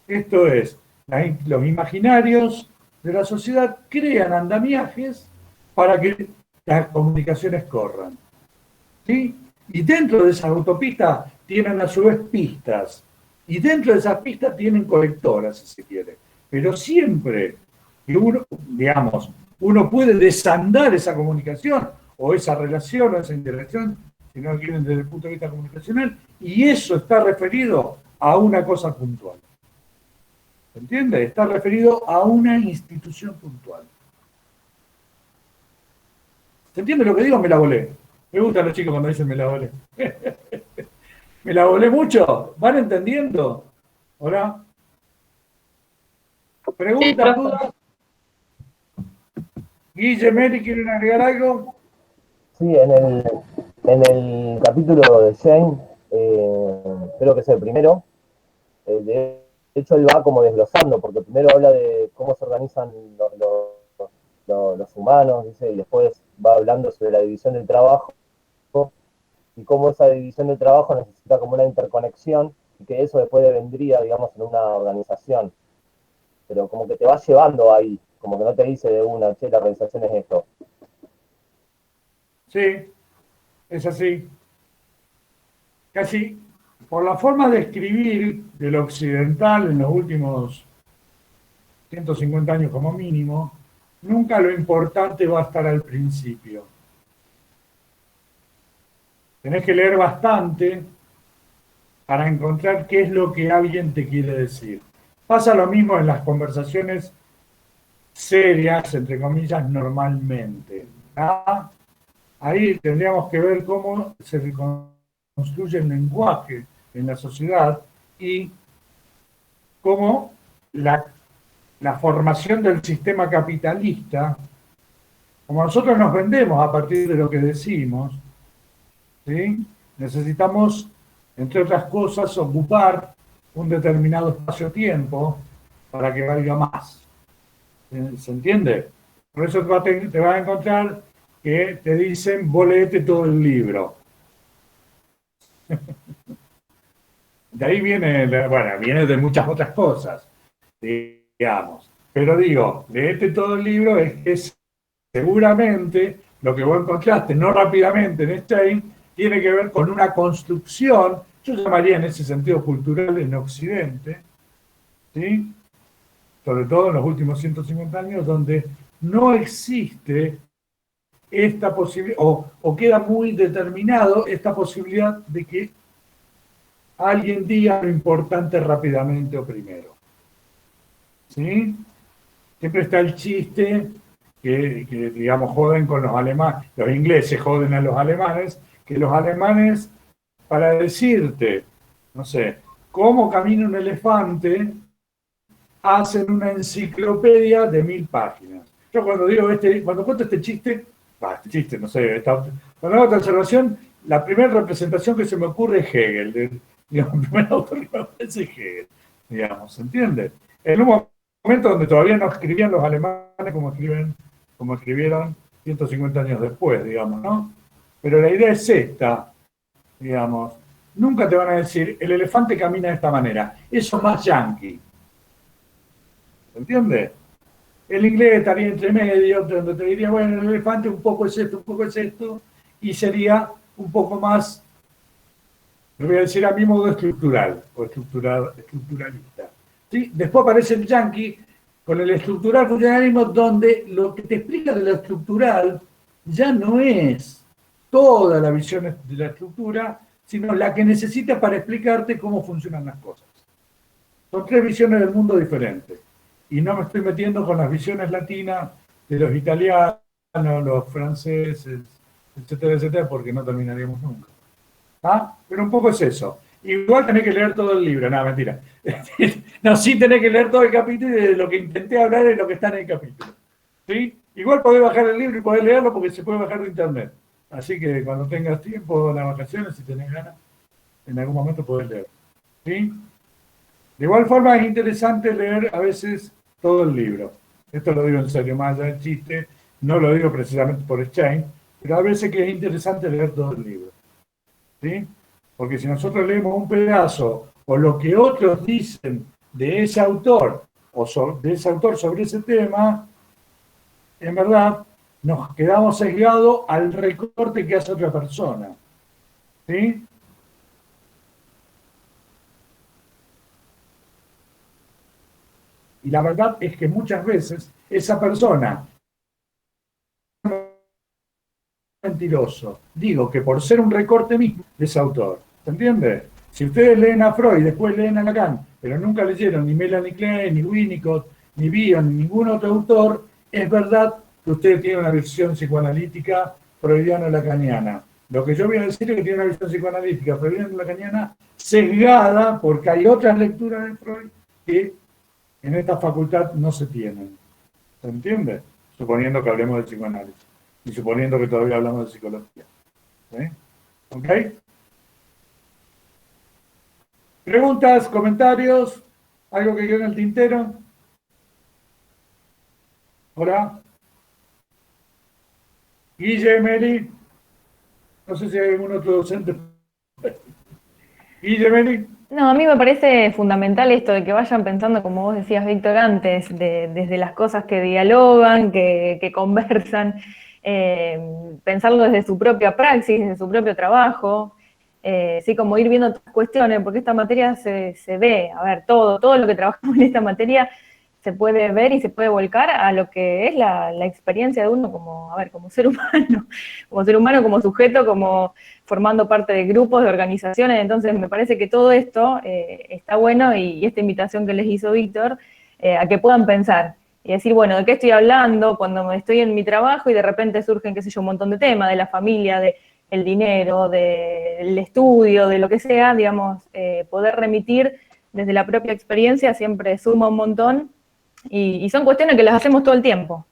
Esto es, los imaginarios de la sociedad crean andamiajes para que las comunicaciones corran. ¿Sí? Y dentro de esas autopistas tienen a su vez pistas. Y dentro de esas pistas tienen colectoras, si se quiere. Pero siempre que uno puede desandar esa comunicación o esa relación o esa interacción, si no quieren desde el punto de vista comunicacional, y eso está referido a una cosa puntual. ¿Se entiende? Está referido a una institución puntual. ¿Se entiende lo que digo? Me la volé. Me gustan los chicos cuando dicen me la volé. ¿Me la volé mucho? ¿Van entendiendo? ¿Hola? ¿Preguntas, dudas? Guille, Mary, ¿quieren agregar algo? Sí, en el capítulo de Jane, creo que es el primero, de hecho él va como desglosando, porque primero habla de cómo se organizan los humanos, dice, y después va hablando sobre la división del trabajo, y cómo esa división del trabajo necesita como una interconexión, y que eso después vendría, digamos, en una organización. Pero como que te va llevando ahí, como que no te dice de una, che, la organización es esto. Sí, es así. Casi por la forma de escribir del occidental en los últimos 150 años como mínimo, nunca lo importante va a estar al principio. Tenés que leer bastante para encontrar qué es lo que alguien te quiere decir. Pasa lo mismo en las conversaciones serias, entre comillas, normalmente. ¿Ah? Ahí tendríamos que ver cómo se construye el lenguaje en la sociedad y cómo la formación del sistema capitalista, como nosotros nos vendemos a partir de lo que decimos, ¿sí? Necesitamos, entre otras cosas, ocupar un determinado espacio-tiempo para que valga más. ¿Se entiende? Por eso te vas a encontrar que te dicen, vos leete todo el libro. De ahí viene, bueno, viene de muchas otras cosas, digamos. Pero digo, leete todo el libro es que seguramente lo que vos encontraste, no rápidamente en Stein, tiene que ver con una construcción, yo llamaría en ese sentido cultural en Occidente, ¿sí? Sobre todo en los últimos 150 años, donde no existe esta posibilidad, o queda muy determinado esta posibilidad de que alguien diga lo importante rápidamente o primero. ¿Sí? Siempre está el chiste que digamos, joden con los alemanes, los ingleses joden a los alemanes, que los alemanes, para decirte, no sé, cómo camina un elefante, hacen una enciclopedia de 1000 páginas. Yo cuando digo cuando cuento este chiste, no sé, cuando hago esta observación, la primera representación que se me ocurre es Hegel, digamos, el primer autor que me aparece es Hegel, digamos, ¿se entiende? En un momento donde todavía no escribían los alemanes como escribieron 150 años después, digamos, ¿no? Pero la idea es esta, digamos, nunca te van a decir, el elefante camina de esta manera, eso es más yankee. ¿Se entiende? El inglés estaría entre medio, donde te diría, bueno, el elefante un poco es esto, un poco es esto, y sería un poco más, lo voy a decir a mi modo estructural, o estructuralista. ¿Sí? Después aparece el yankee con el estructural funcionalismo, donde lo que te explica de lo estructural ya no es toda la visión de la estructura, sino la que necesitas para explicarte cómo funcionan las cosas. Son tres visiones del mundo diferentes. Y no me estoy metiendo con las visiones latinas de los italianos, los franceses, etcétera, etcétera, porque no terminaríamos nunca. ¿Ah? Pero un poco es eso. Igual tenés que leer todo el libro, nada, mentira. No, sí tenés que leer todo el capítulo y de lo que intenté hablar es lo que está en el capítulo. ¿Sí? Igual podés bajar el libro y podés leerlo porque se puede bajar de internet. Así que cuando tengas tiempo en las vacaciones, si tenés ganas, en algún momento podés leer. ¿Sí? De igual forma es interesante leer a veces todo el libro. Esto lo digo en serio, más allá del chiste, no lo digo precisamente por Stein, pero a veces que es interesante leer todo el libro. ¿Sí? Porque si nosotros leemos un pedazo o lo que otros dicen de ese autor o de ese autor sobre ese tema, en verdad nos quedamos sesgados al recorte que hace otra persona. ¿Sí? Y la verdad es que muchas veces esa persona es mentiroso. Digo que por ser un recorte mismo de ese autor. ¿Se entiende? Si ustedes leen a Freud y después leen a Lacan, pero nunca leyeron ni Melanie Klein, ni Winnicott, ni Bion, ni ningún otro autor, es verdad que ustedes tienen una visión psicoanalítica freudiano-lacaniana. Lo que yo voy a decir es que tiene una visión psicoanalítica freudiano-lacaniana sesgada porque hay otras lecturas de Freud que en esta facultad no se tienen. ¿Se entiende? Suponiendo que hablemos de psicoanálisis. Y suponiendo que todavía hablamos de psicología. ¿Sí? ¿Ok? ¿Preguntas, comentarios? ¿Algo que quede en el tintero? ¿Hola? Guille, Meli. No sé si hay algún otro docente. Guille, Meli. No, a mí me parece fundamental esto de que vayan pensando, como vos decías, Víctor, antes, desde las cosas que dialogan, que conversan, pensarlo desde su propia praxis, desde su propio trabajo, sí, como ir viendo otras cuestiones, porque esta materia se ve, a ver, todo lo que trabajamos en esta materia se puede ver y se puede volcar a lo que es la experiencia de uno como ser humano, como sujeto, como formando parte de grupos, de organizaciones. Entonces me parece que todo esto está bueno, y esta invitación que les hizo Víctor, a que puedan pensar y decir, bueno, ¿de qué estoy hablando cuando estoy en mi trabajo y de repente surgen, qué sé yo, un montón de temas, de la familia, de el dinero, del estudio, de lo que sea, digamos, poder remitir desde la propia experiencia siempre suma un montón, y son cuestiones que las hacemos todo el tiempo.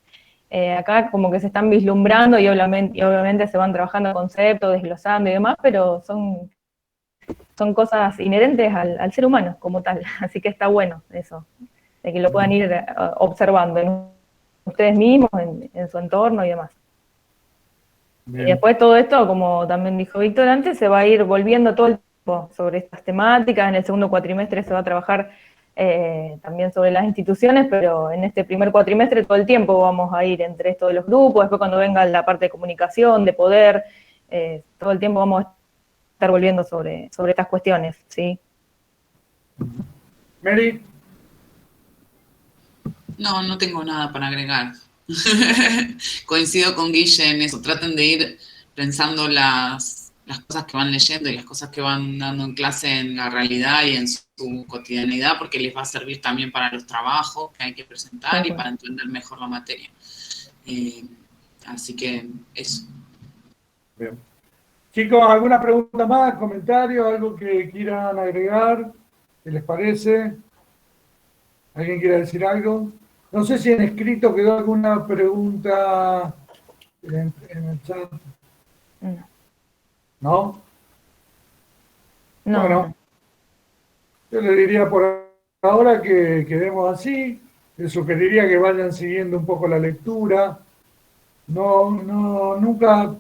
Acá como que se están vislumbrando y obviamente se van trabajando conceptos, desglosando y demás, pero son cosas inherentes al ser humano como tal, así que está bueno eso, de que lo puedan ir observando en ustedes mismos, en su entorno y demás. Bien. Y después todo esto, como también dijo Víctor antes, se va a ir volviendo todo el tiempo sobre estas temáticas. En el segundo cuatrimestre se va a trabajar también sobre las instituciones, pero en este primer cuatrimestre todo el tiempo vamos a ir entre esto de los grupos. Después cuando venga la parte de comunicación, de poder, todo el tiempo vamos a estar volviendo sobre estas cuestiones, ¿sí? Mary. No, no tengo nada para agregar. Coincido con Guille en eso. Traten de ir pensando las cosas que van leyendo y las cosas que van dando en clase en la realidad y en su cotidianidad, porque les va a servir también para los trabajos que hay que presentar y para entender mejor la materia. Así que eso. Bien. Chicos, ¿alguna pregunta más, comentario, algo que quieran agregar? ¿Qué les parece? ¿Alguien quiere decir algo? No sé si en escrito quedó alguna pregunta en el chat. ¿No? No. Bueno, yo les diría por ahora que quedemos así. Les sugeriría que vayan siguiendo un poco la lectura. Nunca,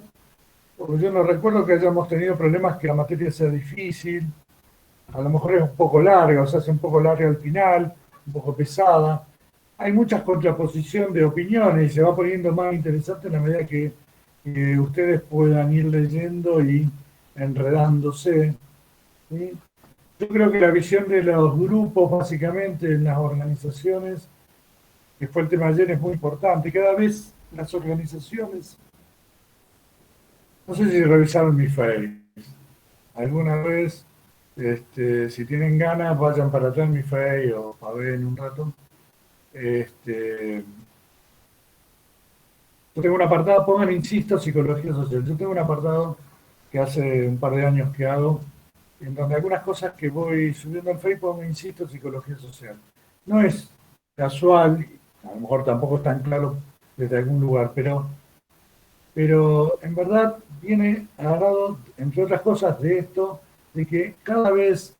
porque yo no recuerdo que hayamos tenido problemas que la materia sea difícil. A lo mejor es un poco larga, o se hace un poco larga al final, un poco pesada. Hay muchas contraposiciones de opiniones y se va poniendo más interesante en la medida que ustedes puedan ir leyendo y enredándose, ¿sí? Yo creo que la visión de los grupos, básicamente en las organizaciones, que fue el tema ayer, es muy importante. Cada vez las organizaciones, no sé si revisaron mi Face, alguna vez, si tienen ganas, vayan para atrás en mi Face o para ver en un rato. Yo tengo un apartado, pongan insisto, psicología social. Yo tengo un apartado que hace un par de años que hago, en donde algunas cosas que voy subiendo al Facebook pongo insisto, psicología social. No es casual, a lo mejor tampoco es tan claro desde algún lugar, pero en verdad viene agarrado, entre otras cosas, de esto, de que cada vez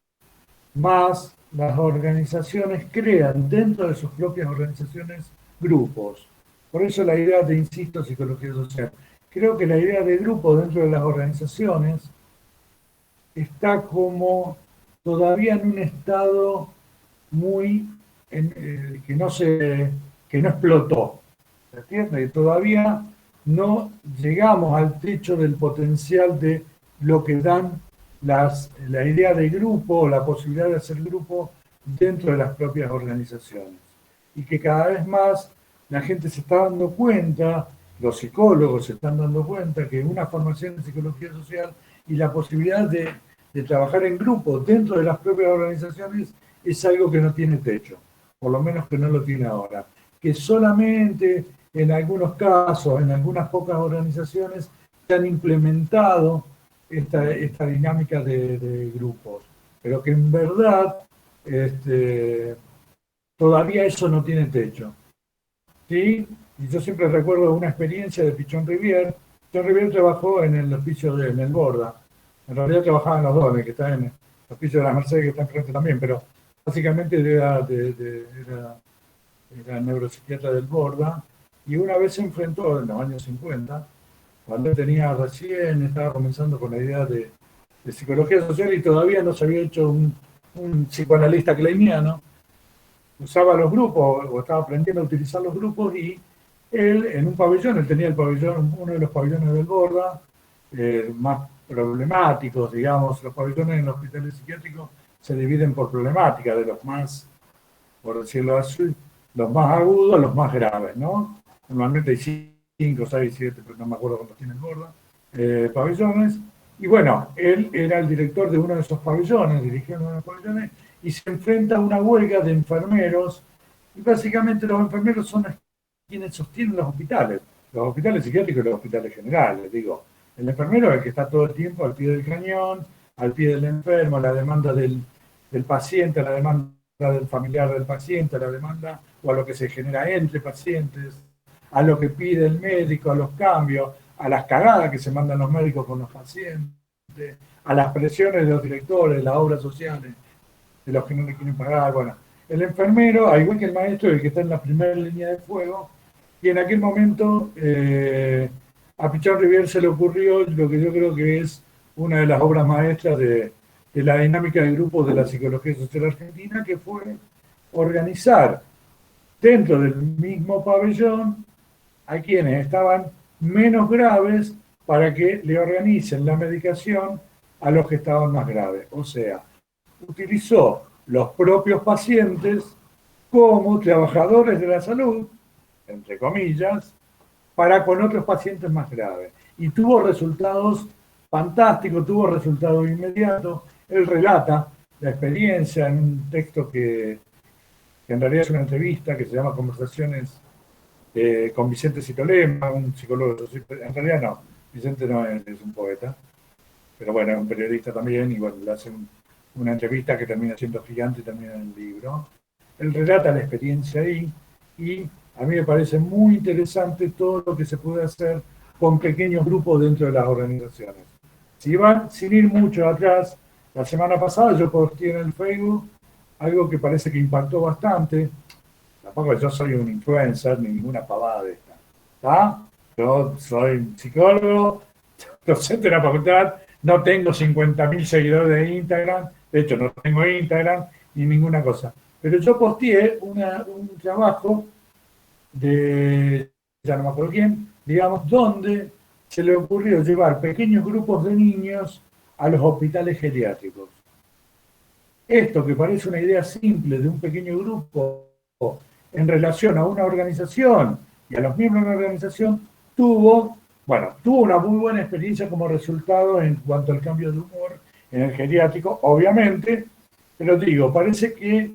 más las organizaciones crean dentro de sus propias organizaciones grupos. Por eso la idea de, insisto, psicología social. Creo que la idea de grupo dentro de las organizaciones está como todavía en un estado muy que no explotó. ¿Se entiende? Y todavía no llegamos al techo del potencial de lo que dan la idea de grupo o la posibilidad de hacer grupo dentro de las propias organizaciones. Y que cada vez más la gente se está dando cuenta, los psicólogos se están dando cuenta que una formación en psicología social y la posibilidad de trabajar en grupo dentro de las propias organizaciones es algo que no tiene techo, por lo menos que no lo tiene ahora. Que solamente en algunos casos, en algunas pocas organizaciones, se han implementado esta dinámica de grupos, pero que en verdad todavía eso no tiene techo. ¿Sí? Y yo siempre recuerdo una experiencia de Pichón Rivière. Pichón Rivière trabajó en el hospicio en el Borda. En realidad trabajaban los dos, en el que está en el hospicio de las Mercedes, que está enfrente también, pero básicamente era neuropsiquiatra del Borda. Y una vez se enfrentó, en los años 50, cuando él estaba comenzando con la idea de psicología social y todavía no se había hecho un psicoanalista kleiniano, usaba los grupos, o estaba aprendiendo a utilizar los grupos, y él en un pabellón, él tenía el pabellón, uno de los pabellones del Borda, más problemáticos, digamos, los pabellones en los hospitales psiquiátricos se dividen por problemática, de los más, por decirlo así, los más agudos, los más graves, ¿no? Normalmente hay 5, 6, 7, pero no me acuerdo cuántos tienen gorda, pabellones. Y bueno, él era el director de uno de esos pabellones, dirigió uno de los pabellones, y se enfrenta a una huelga de enfermeros, y básicamente los enfermeros son quienes sostienen los hospitales psiquiátricos y los hospitales generales, digo. El enfermero es el que está todo el tiempo al pie del cañón, al pie del enfermo, la demanda del paciente, la demanda del familiar del paciente, la demanda o a lo que se genera entre pacientes, a lo que pide el médico, a los cambios, a las cagadas que se mandan los médicos con los pacientes, a las presiones de los directores, las obras sociales, de los que no le quieren pagar. Bueno, el enfermero, al igual que el maestro, el que está en la primera línea de fuego, y en aquel momento a Pichón Rivière se le ocurrió lo que yo creo que es una de las obras maestras de la dinámica de grupos de la psicología social argentina, que fue organizar dentro del mismo pabellón a quienes estaban menos graves para que le organicen la medicación a los que estaban más graves. O sea, utilizó los propios pacientes como trabajadores de la salud, entre comillas, para con otros pacientes más graves. Y tuvo resultados fantásticos, tuvo resultados inmediatos. Él relata la experiencia en un texto que en realidad es una entrevista que se llama Conversaciones con Vicente Citolema, un psicólogo. En realidad no, Vicente no es un poeta, pero bueno, es un periodista también, y bueno, le hace una entrevista que termina siendo gigante y termina en el libro. Él relata la experiencia ahí, y a mí me parece muy interesante todo lo que se puede hacer con pequeños grupos dentro de las organizaciones. Si van sin ir mucho atrás, la semana pasada yo posteé en el Facebook algo que parece que impactó bastante. Tampoco yo soy un influencer ni ninguna pavada de esta, ¿está? Yo soy psicólogo, docente de la facultad, no tengo 50.000 seguidores de Instagram, de hecho no tengo Instagram ni ninguna cosa. Pero yo posteé un trabajo de, ya no me acuerdo quién, digamos, donde se le ocurrió llevar pequeños grupos de niños a los hospitales geriátricos. Esto, que parece una idea simple de un pequeño grupo en relación a una organización y a los miembros de la organización, tuvo una muy buena experiencia como resultado en cuanto al cambio de humor en el geriátrico, obviamente, pero digo, parece que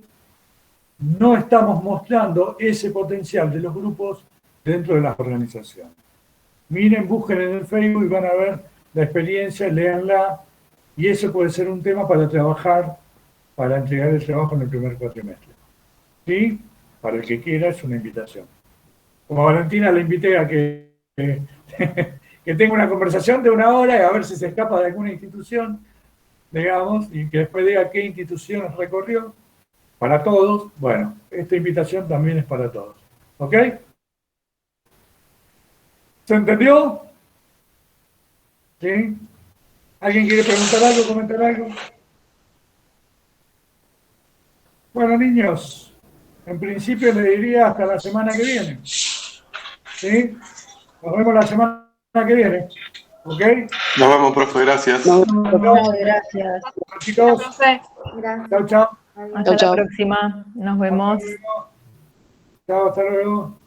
no estamos mostrando ese potencial de los grupos dentro de las organizaciones. Miren, busquen en el Facebook y van a ver la experiencia, léanla, y eso puede ser un tema para trabajar, para entregar el trabajo en el primer cuatrimestre. ¿Sí? Para el que quiera es una invitación. Como a Valentina le invité a que tenga una conversación de 1 hora y a ver si se escapa de alguna institución, digamos, y que después diga qué instituciones recorrió. Para todos, bueno, esta invitación también es para todos. ¿Ok? ¿Se entendió? ¿Sí? ¿Alguien quiere preguntar algo, comentar algo? Bueno, niños, en principio les diría hasta la semana que viene. ¿Sí? Nos vemos la semana que viene. ¿Ok? Nos vemos, profe, gracias. Gracias. Chicos, chao, chao. Hasta la próxima. Nos vemos. Chao, hasta luego.